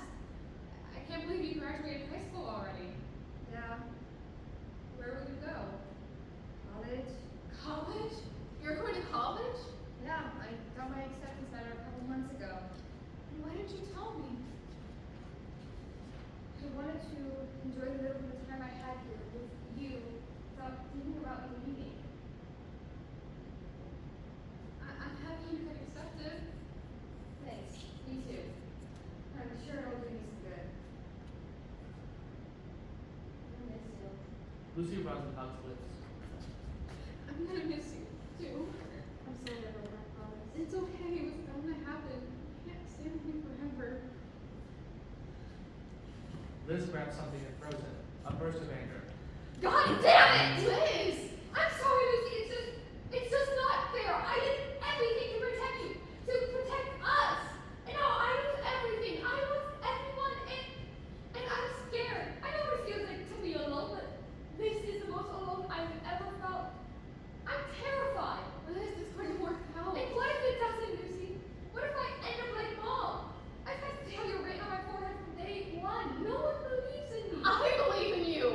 S7: I can't believe you graduated high school already. Yeah. Where will you go? College? stop thinking about you leaving. I'm happy you could accept it. Thanks. Me too. I'm sure it'll do me some good. I miss you.
S4: Lucy runs and hugs Liz.
S7: I'm gonna miss you too. I'm sorry about that, I promise. It's okay. It was bound to happen. I can't stay with you forever.
S4: Liz grabs something and throws it. A burst of anger.
S7: God damn it, Liz! I'm sorry, Lucy. It's just not fair. I did everything to protect you, to protect us. And now I lose everything. I lose everyone, and I'm scared. I know what it feels like to be alone, but this is the most alone I've ever felt. I'm terrified. Liz, it's going to work out. And what if it doesn't, Lucy? What if I end up like Mom? I've got failure written on my forehead from day one. No one believes in me. I believe in you.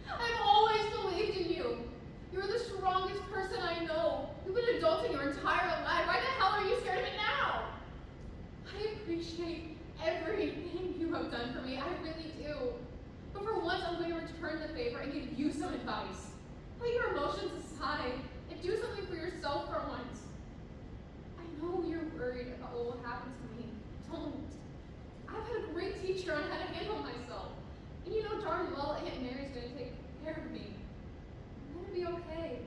S7: I've always believed in you. You're the strongest person I know. You've been adulting your entire life. Why the hell are you scared of it now? I appreciate everything you have done for me. I really do. But for once, I'm going to return the favor and give you some advice. Put your emotions aside and do something for yourself for once. I know you're worried about what will happen to me. Don't. I've had a great teacher on how to handle myself. And you know darn well Aunt Mary's going to take care of me. I'm going to be okay.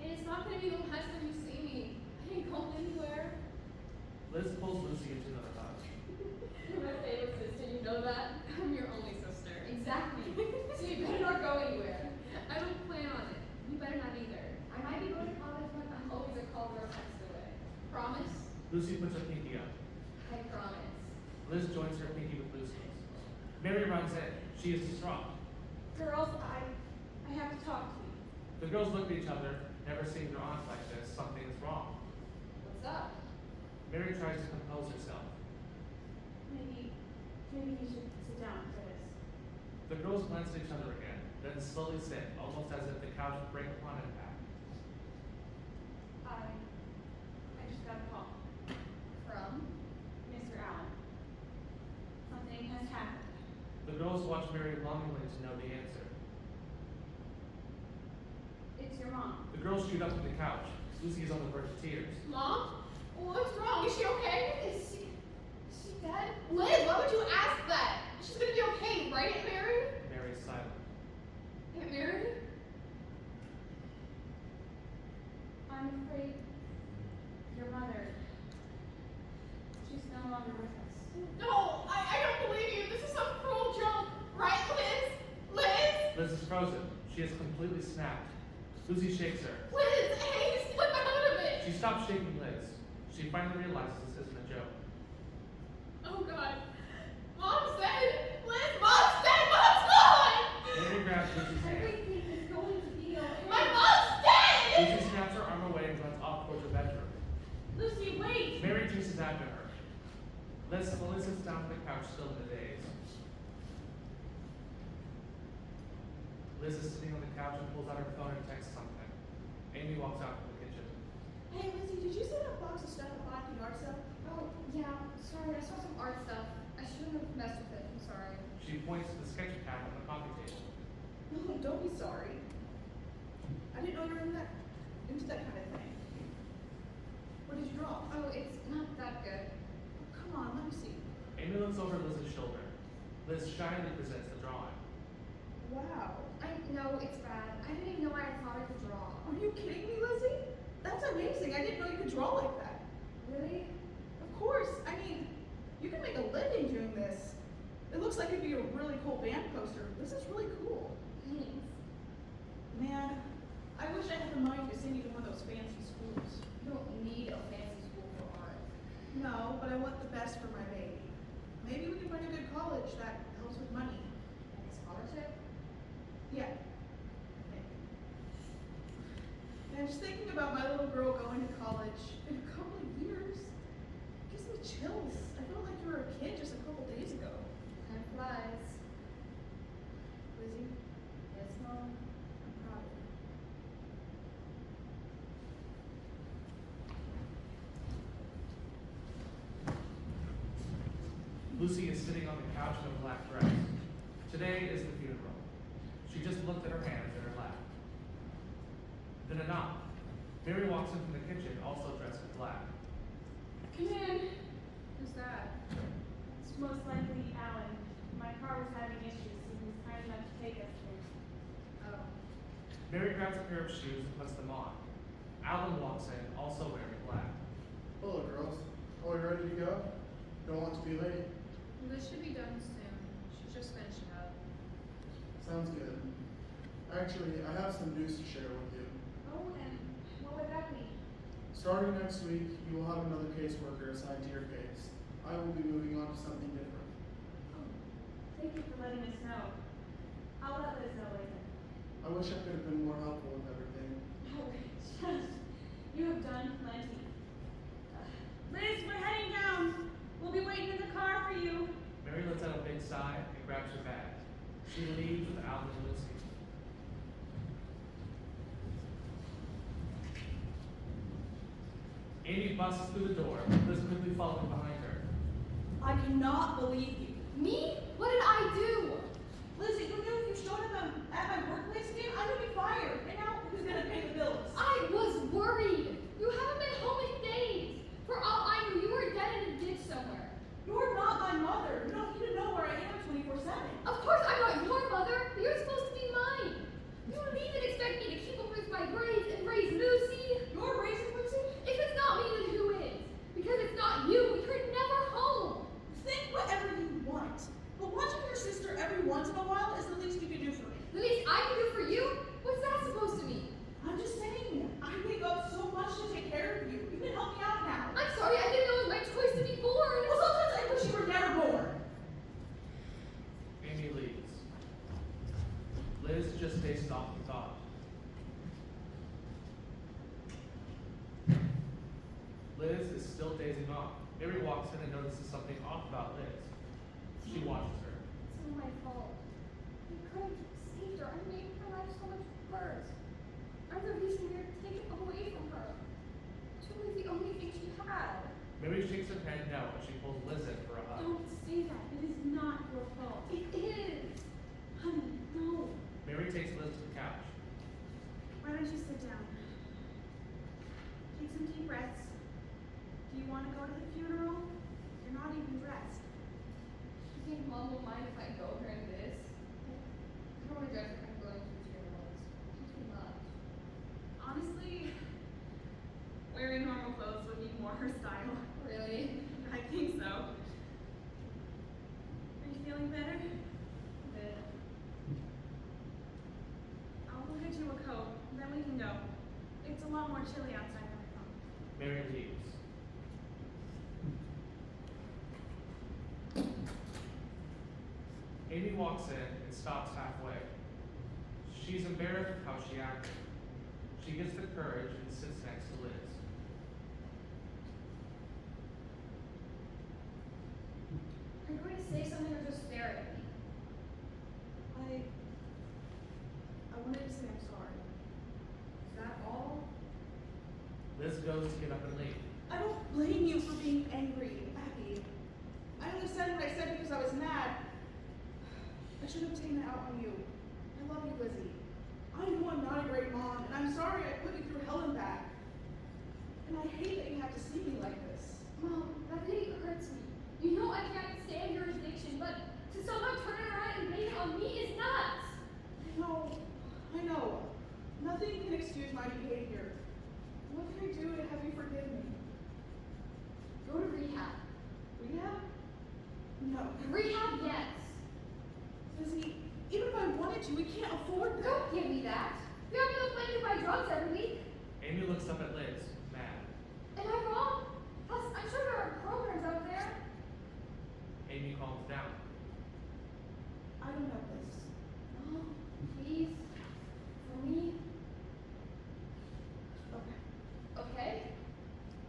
S7: And it's not going to be the last time you see me. I ain't going anywhere.
S4: Liz pulls Lucy into another hug.
S7: You're my favorite sister, you know that? I'm your only sister. Exactly. So you better not go anywhere. I don't plan on it. You better not either. I might be going to college, but I'm always a call or a text away. Promise?
S4: Lucy puts her pinky up.
S7: I promise.
S4: Liz joins her pinky with Lucy's. Mary runs in. She is distraught.
S3: Girls, I have to talk to you.
S4: The girls look at each other, never seeing their aunt like this. Something is wrong.
S7: What's up?
S4: Mary tries to compose herself.
S5: Maybe you should sit down for this.
S4: The girls glance at each other again, then slowly sit, almost as if the couch would break upon impact.
S5: I just got a call.
S7: From?
S5: Mr. Allen. Something has happened.
S4: The girls watch Mary longingly to know the answer.
S5: It's your mom.
S4: The girls shoot up from the couch. Lucy is on the verge of tears.
S7: Mom? What's wrong? Is she okay? Is she dead? Liz, why would you ask that? She's gonna be okay, right, Aunt Mary?
S4: Mary is silent.
S7: Aunt Mary?
S5: I'm afraid your mother, she's no longer with us.
S7: No, I don't believe you. This is some cruel joke. Right, Liz? Liz?
S4: Liz is frozen. She is completely snapped. Lucy shakes her.
S7: Liz, hey, slip out of it.
S4: She stops shaking Liz. She finally realizes this isn't a joke.
S7: Oh, God. Mom's dead. Liz, Mom's dead. Mom's gone.
S4: Mary grabs Lucy's hand.
S5: Everything is going to be okay.
S7: My mom's dead.
S4: Lucy snaps her arm away and runs off towards her bedroom.
S5: Lucy, wait!
S4: Mary chases after her. Liz slowly sits down on the couch, still in a daze. Liz is sitting on the couch and pulls out her phone and texts something. Amy walks out from the kitchen.
S3: Hey, Lizzie, did you send a box of stuff to buy at the yard sale?
S7: Oh, yeah. Sorry, I saw some art stuff. I shouldn't have messed with it. I'm sorry.
S4: She points to the sketch pad on the coffee table.
S3: No, don't be sorry. I didn't know you were into that kind of thing. What did you draw?
S7: Oh, it's not that good.
S3: Come on, let me see.
S4: Amy looks over Liz's shoulder. Liz shyly presents the drawing.
S3: Wow.
S7: I know it's bad. I didn't even know I thought I could draw.
S3: Are you kidding me, Lizzie? That's amazing. I didn't know you could draw like that.
S7: Really?
S3: Of course. I mean, you can make a living doing this. It looks like it'd be a really cool band poster. This is really cool.
S7: Thanks.
S3: Man, I wish I had the money to send you to one of those fancy schools.
S7: You don't need a fancy school for art.
S3: No, but I want the best for my baby. Maybe we can find a good college that helps with money.
S7: Like a scholarship?
S3: Yeah. And just thinking about my little girl going to college in a couple of years gives me chills. I felt like you were a kid just a couple days ago.
S7: Time flies.
S3: Lizzie,
S7: Yes, Mom.
S3: I'm proud of you.
S4: Lucy is sitting on the couch in a black dress. Today is the funeral. She just looked at her hands in her lap. Mary walks in from the kitchen, also dressed in black.
S5: Come in.
S7: Who's that?
S5: It's most likely Alan. My car was having issues, so he was kind enough to take us there.
S7: Oh.
S4: Mary grabs a pair of shoes and puts them on. Alan walks in, also wearing black.
S6: Hello, girls. Are we ready to go? Don't want to be late.
S7: This should be done soon. She's just finishing up.
S6: Sounds good. Actually, I have some news to share with you.
S5: Oh, and what would that be?
S6: Starting next week, you will have another caseworker assigned to your case. I will be moving on to something different.
S5: Oh, thank you for letting us know. I'll let Liz know later.
S6: I wish I could have been more helpful with everything.
S5: Oh, just, you have done plenty. Liz, we're heading down. We'll be waiting in the car for you.
S4: Mary lets out a big sigh and grabs her bag. She leaves with Alan and Lucy. Amy busts through the door, Liz quickly following behind her.
S3: I cannot believe you.
S7: Me? What did I do?
S3: Lizzie, you knew if you showed up at my workplace again, I would be fired. And now who's gonna pay the bills?
S7: I was worried. You haven't been home in days. For all I knew, you were dead in a ditch somewhere.
S3: You're not my mother. You don't need to know where I am 24/7.
S7: Of course I'm not your mother, but you're supposed to be mine. You don't even expect me to keep up with my grades and raise Lucy.
S3: You're raising Lucy?
S7: If it's not me, then who is? Because it's not you. You're never home.
S3: Think whatever you want. But watching your sister every once in a while is the least you can do for me.
S7: The least I can do for you? What's that supposed to mean?
S3: I'm just saying, I wake up so much to take care of you. You can help me out now.
S7: I'm sorry, I didn't know it was my choice to be born.
S3: Well, sometimes I wish you were never born.
S4: Amy leaves. Liz just faces off in thought. Liz is still dazing off. Mary walks in and notices something off about Liz. She watches her.
S7: It's all my fault. I could have saved her. I made her life so much worse. I'm the reason you're taken away from her. She was the only thing she had.
S4: Mary shakes her head no and she pulls Liz in for a hug.
S5: Don't say that. It is not your fault.
S7: It is.
S5: Honey, no.
S4: Mary takes Liz to the couch.
S5: Why don't you sit down? Take some deep breaths. Do you want to go to the funeral? You're not even dressed.
S7: You think Mom will mind if I go during this? I don't want to dress like I'm going to funerals. It's too much.
S5: Honestly, wearing normal clothes would be more her style.
S7: Really?
S5: I think so. Are you feeling better?
S7: Good.
S5: I'll go get you a coat, then we can go. It's a lot more chilly outside than I thought.
S4: Mary leaves. Amy walks in and stops halfway. She's embarrassed with how she acted. She gets the courage and sits next to Liz.
S7: Are you going to say something or just stare at me?
S3: I wanted to say I'm sorry.
S7: Is that all?
S4: Liz goes to get up and leave.
S3: I don't blame you for being angry at me. I only said what I said because I was mad. I should have taken it out on you. I love you, Lizzie. I know I'm not a great mom, and I'm sorry I put you through hell and back. And I hate that you have to see me like this.
S7: Mom, that really hurts me. You know I can't stand your addiction, but to somehow turn it around and blame it on me is nuts.
S3: I know. Nothing can excuse my behavior. What can I do to have you forgive me?
S7: Go to rehab.
S3: Rehab? No.
S7: Rehab, yes.
S3: Lizzie, even if I wanted to, we can't afford that.
S7: Don't give me that. You have enough money to buy drugs every week.
S4: Amy looks up at Liz, mad.
S7: Am I wrong? Plus, I'm sure there are programs out there.
S4: Amy calms down.
S3: I don't know this.
S7: Oh, please. For me.
S3: Okay.
S7: Okay?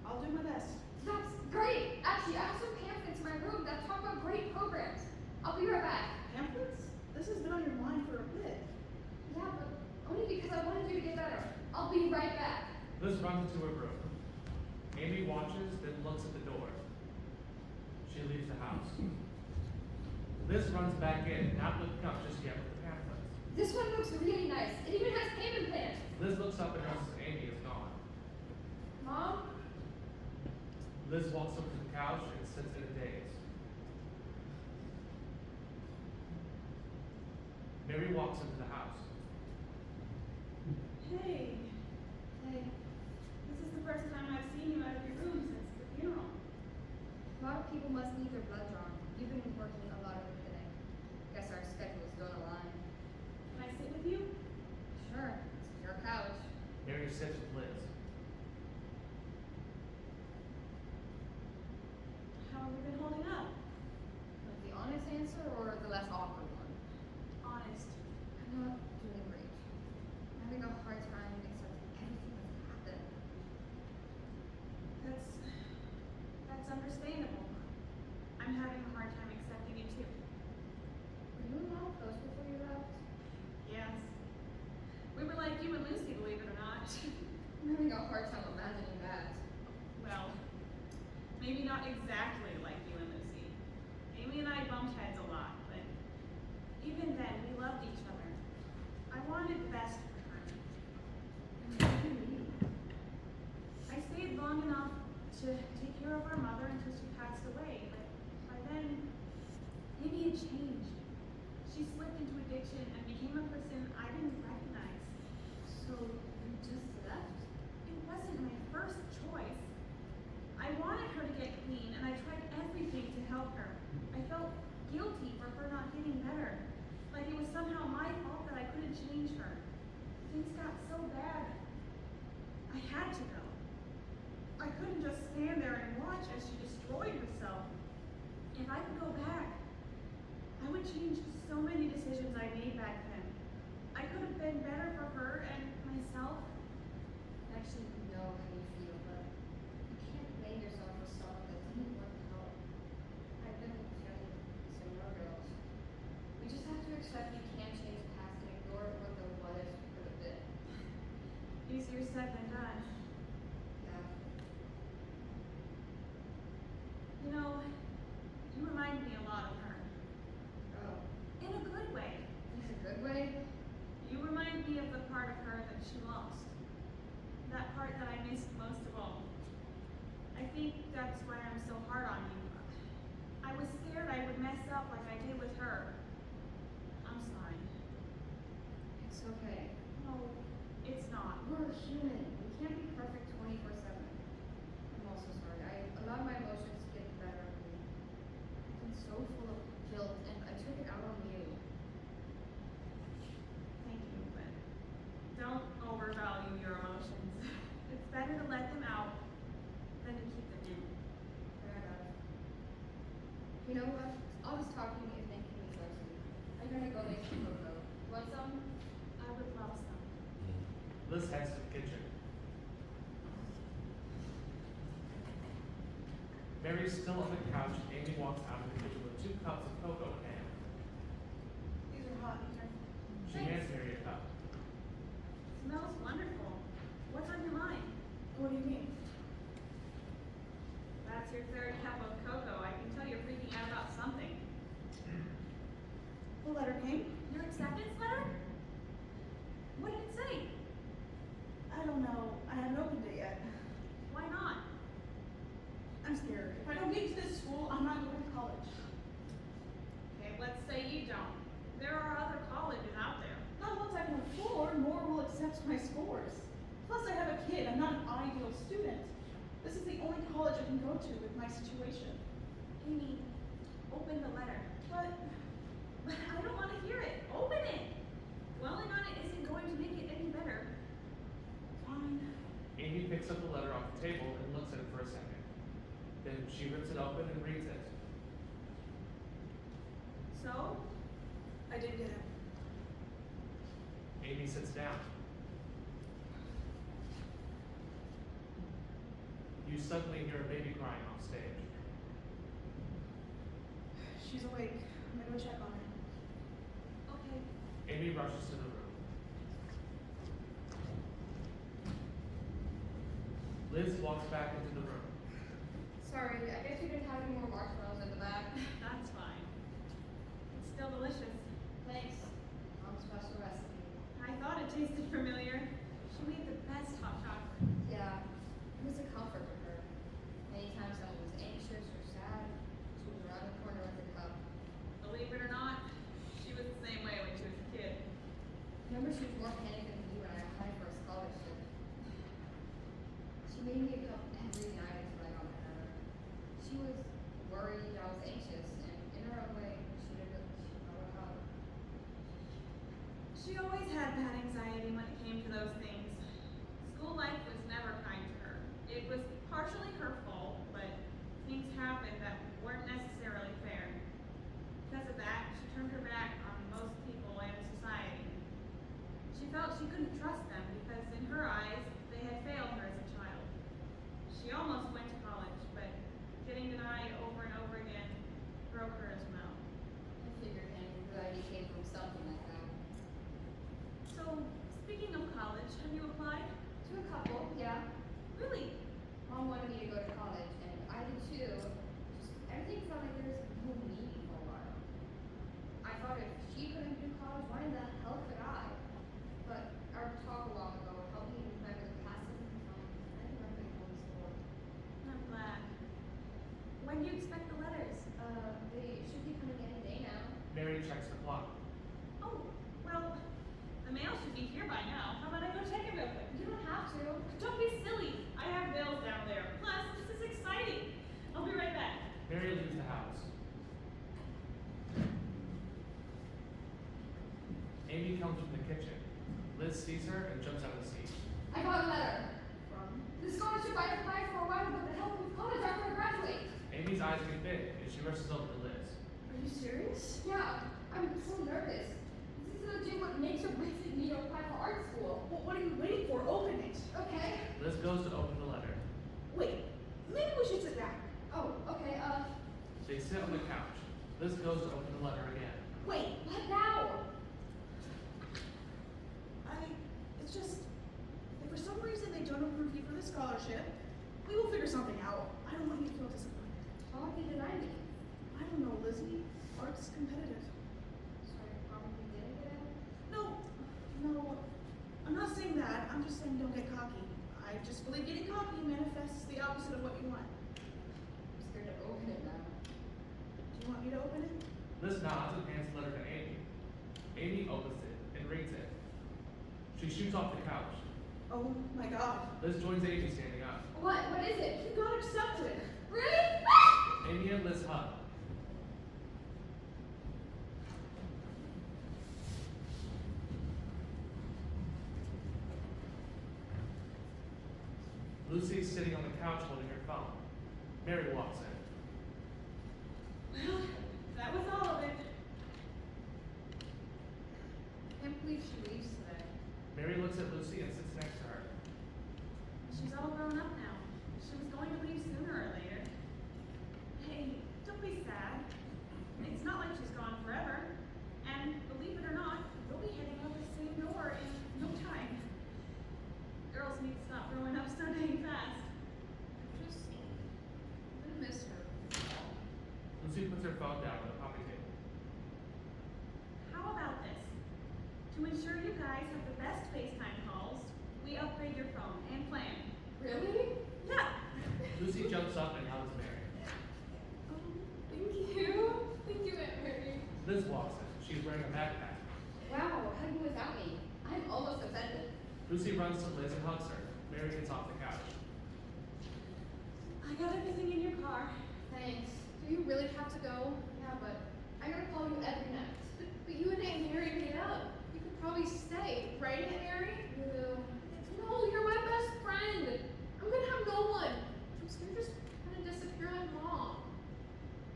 S3: I'll do my best.
S7: That's great. Actually, I have some pamphlets in my room that talk about great programs. I'll be right back.
S3: Pamphlets? This has been on your mind for a bit.
S7: Yeah, but only because I wanted you to get better. I'll be right back.
S4: Liz runs into her room. Amy watches, then looks at the door. She leaves the house. Liz runs back in, not looking up just yet with the pamphlets.
S7: This one looks really nice. It even has payment plans.
S4: Liz looks up and notices Amy is gone.
S7: Mom?
S4: Liz walks over to the couch and sits in a daze. Mary walks into the house.
S5: Hey,
S7: Hey,
S5: this is the first time I've seen you out of your room since the funeral.
S7: a lot of people must need their blood drawn. You've been working a lot over today. Guess our schedules don't align.
S5: Can I sit with you?
S7: Sure, it's your couch.
S4: Mary sits with Liz.
S5: How have you been holding up?
S7: Like the honest answer or the less awkward one?
S5: Honest.
S7: I'm not doing great. I'm having a hard time accepting everything that's happened.
S5: That's understandable. I'm having a hard time accepting it too.
S7: Were you and Mom close before you left?
S5: Yes. We were like you and Lucy, believe it or not.
S7: I'm having a hard time imagining that.
S5: Well, maybe not exactly like you and Lucy. Amy and I bumped heads a lot, but even then, we loved each other. I wanted the best for her.
S7: What do you mean?
S5: I stayed long enough to take care of our mother until she passed away, but by then, Amy had changed. She slipped into addiction and became a person I didn't recognize.
S7: So you just left?
S5: It wasn't my first choice. I wanted her to get clean, and I tried everything to help her. I felt guilty for her not getting better, like it was somehow my fault that I couldn't change her. Things got so bad. I had to go. I couldn't just stand there and watch as she destroyed herself. If I could go back, I would change so many decisions I made back then. I could have been better for her and myself.
S7: Actually, you know how you feel, but you can't blame yourself for something that didn't work out. I've been telling similar girls. We just have to accept you can't change the past and ignore what the what if could have been.
S5: Easier said than done.
S7: Yeah.
S5: You know, you remind me a lot of her.
S7: Oh,
S5: In a good way.
S7: in a good way?
S5: You remind me of the part of her that she lost. That part that I missed most of all. I think that's why I'm so hard on you. I was scared I would mess up like I did with her. I'm sorry.
S7: It's okay.
S5: No, it's not.
S7: We're human. We can't be perfect 24/7. I'm also sorry. I allowed my emotions to get the better of me. I've been so full of guilt and I took it out on you.
S5: Thank you, but don't overvalue your emotions. It's better to let them out than to keep them in.
S7: Fair enough. You know what? All this talking is making me thirsty. I'm gonna go make some cocoa. Want some?
S5: I would love some.
S4: Liz heads to the kitchen. Mary's still on the couch, and Amy walks out of the kitchen with 2 cups of cocoa in hand.
S3: These are hot in here.
S4: She hands Mary a cup.
S5: Smells wonderful. What's on your mind?
S3: What do you mean?
S5: That's your 3rd cup of cocoa. I can tell you're freaking out about something.
S3: The letter came.
S5: Your acceptance letter? What did it say?
S3: I don't know. I haven't opened it yet.
S5: Why not?
S3: I'm scared. If I don't get to this school, I'm not going to college.
S5: Okay, let's say you don't. There are other colleges out there.
S3: Not ones I can afford, nor will accept my scores. Plus, I have a kid. I'm not an ideal student. This is the only college I can go to with my situation.
S5: Amy, open the letter.
S3: But
S5: I don't want to hear it. Open it. Dwelling on it isn't going to make it any better.
S3: fine.
S4: Amy picks up the letter off the table and looks at it for a second. Then she rips it open and reads it.
S5: So,
S3: I did get it.
S4: Amy sits down. You suddenly hear a baby crying off stage.
S3: She's awake. I'm gonna go check on her.
S5: okay.
S4: Amy rushes to the room. Liz walks back into the room.
S7: Sorry, I guess you didn't have any more marshmallows in the back.
S5: That's fine. It's still delicious.
S7: Thanks. Mom's special recipe.
S5: I thought it tasted familiar. She made the best hot chocolate.
S7: Yeah, it was a she was more panicked than me when I applied for a scholarship. She made me come every night until I got my letter. She was worried, I was anxious, and in her own way, she know what help.
S5: She always had bad anxiety when it came to those things. School life was never kind to her. It was partially her fault, but things happened that weren't necessarily fair. Because of that, she turned her back on most people and society. She felt she couldn't trust them because in her eyes, they had failed her as a child. She almost went to college, but getting denied over and over again broke her as well.
S7: I figured any good idea came from something like that.
S5: So, speaking of college, have you applied?
S7: To a couple, yeah.
S5: Really?
S7: Mom wanted me to go to college, and I did too. Just everything felt like there was no need for a while. I thought if she couldn't do college, why in the hell could I? But our talk a while ago helped me remember the classes and times I remember going to school.
S5: I'm glad. When do you expect the letters?
S7: They should be coming any day now.
S4: Mary checks the clock.
S5: Oh, well, the mail should be here by now. How about I go check it real quick?
S7: You don't have to.
S5: Don't be silly. I have bills down there. Plus, this is exciting. I'll be right back.
S4: Mary leaves the house. Amy comes from the kitchen. Liz sees her and jumps out of the seat.
S7: I got a letter. From? The scholarship I applied for a while ago to help with college after I graduate.
S4: Amy's eyes get big and she rushes over to Liz.
S3: Are you serious?
S7: Yeah, I'm so nervous. This is legit what makes or breaks me to apply for art school.
S3: Well, what are you waiting for? Open it.
S7: Okay.
S4: Liz goes to open the letter.
S3: Wait, maybe we should sit down.
S7: Oh, okay,
S4: They sit on the couch. Liz goes to open the letter again.
S3: Wait,
S7: what now?
S3: it's just, if for some reason they don't approve you for the scholarship, we will figure something out. I don't want you to feel disappointed.
S7: How have they denied me?
S3: I don't know, Lizzie. Art's competitive.
S7: So I probably didn't get it?
S3: No, I'm not saying that. I'm just saying don't get cocky. I just believe getting cocky manifests the opposite of what you want.
S7: I'm scared to open it now.
S3: Do you want me to open it?
S4: Liz nods and hands the letter to Amy. Amy opens it and reads it. She shoots off the couch.
S3: Oh my god.
S4: Liz joins Amy standing up.
S7: What? What is it?
S3: You got accepted.
S7: Really?
S4: Amy and Liz hug. Lucy's sitting on the couch holding her phone. Mary walks in.
S5: Well, that was all of it.
S7: I can't believe she leaves today.
S4: Mary looks at Lucy and sits next to her.
S5: She's all grown up now. She was going to leave sooner or later. Hey, don't be sad. It's not like she's gone forever. And believe it or not, we'll be heading out the same door in no time. Girls need to stop growing up so dang fast.
S7: Just, I miss her.
S4: Lucy puts her phone down on the coffee table.
S5: How about this? To ensure you guys have the best FaceTime calls, we upgrade your phone and plan.
S7: Really?
S5: Yeah.
S4: Lucy jumps up and hugs Mary.
S7: Thank you. Thank you, Aunt Mary.
S4: Liz walks in. She's wearing a backpack.
S7: Wow, how do you without me? I'm almost offended.
S4: Lucy runs to Liz and hugs her. Mary gets off the couch.
S5: I got everything in your car.
S7: Thanks. Do you really have to go? Yeah, but I gotta call you every night. But you and Aunt Mary made up. You could probably stay, right, Aunt Mary? No, you're my best friend. I'm gonna have no one. I'm scared you're just gonna disappear like Mom.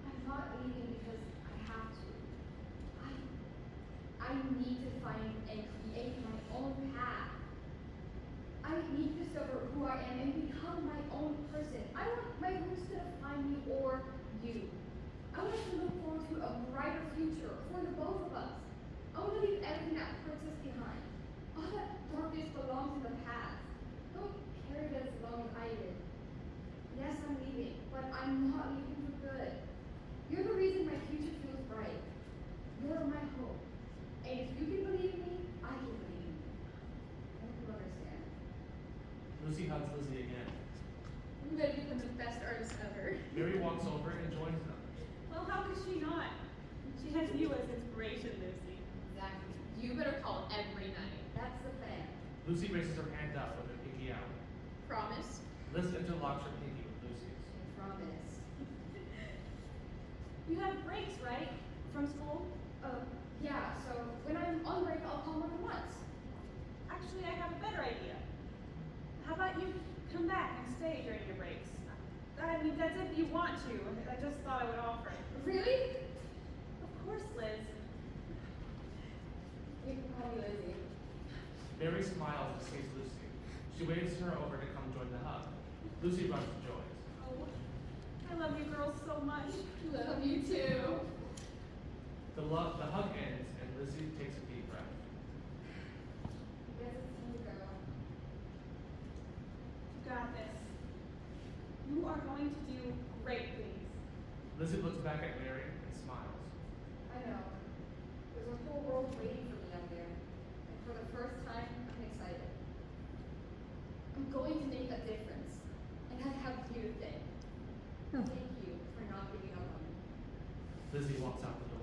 S7: I'm not leaving because I have to. I need to find and create my own path. I need to discover who I am and become my own person. I want my roots to define me or you. I want us to look forward to a brighter future for the both of us. I want to leave everything that hurts us behind. All that darkness belongs in the past. Don't carry it as long as I did. Yes, I'm leaving, but I'm not leaving for good. You're the reason my future feels bright. You're my hope. And if you can believe me, I can believe you. I hope you understand.
S4: Lucy hugs Lizzie again.
S7: I'm gonna become the best artist ever.
S4: Mary walks over and joins them.
S5: Well, how could she not? She has you as inspiration, Lucy.
S7: Exactly. You better call every night.
S4: Lucy raises her hand up with her pinky out.
S7: Promise?
S4: Liz interlocks her pinky with Lucy's.
S7: Promise.
S5: You have breaks, right? From school?
S7: Yeah, so when I'm on break, I'll come more than once.
S5: Actually, I have a better idea. How about you come back and stay during your breaks? I mean, that's if you want to. I just thought I would offer.
S7: Really?
S5: Of course, Liz.
S7: You can call me Lizzie.
S4: Mary smiles and sees Lucy. She waves her over to come join the hug. Lucy runs to Joyce.
S5: Oh, I love you girls so much.
S7: Love you too.
S4: The hug ends and Lizzie takes a deep breath.
S7: Guess it's time to go.
S5: You got this. You are going to do great things.
S4: Lizzie looks back at Mary and smiles.
S7: I know. There's a whole world waiting for me out there. And for the first time, I'm excited. I'm going to make a difference. And I have you to thank. Thank you for not giving up on me.
S4: Lizzie walks out the door.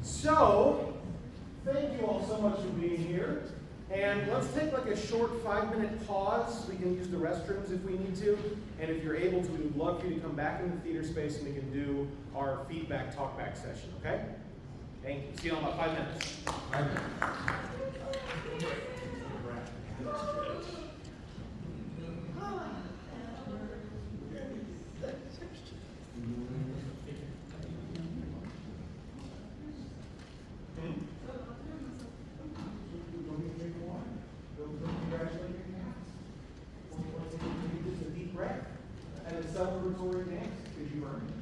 S2: So, thank you all so much for being here. And let's take like a short 5-minute pause. We can use the restrooms if we need to. And if you're able to, we'd love for you to come back in the theater space and we can do our feedback talkback session, okay? Thank you. See you in about 5 minutes. 5 minutes. Congratulate your hands. Just a deep breath and a celebratory dance because you earned it.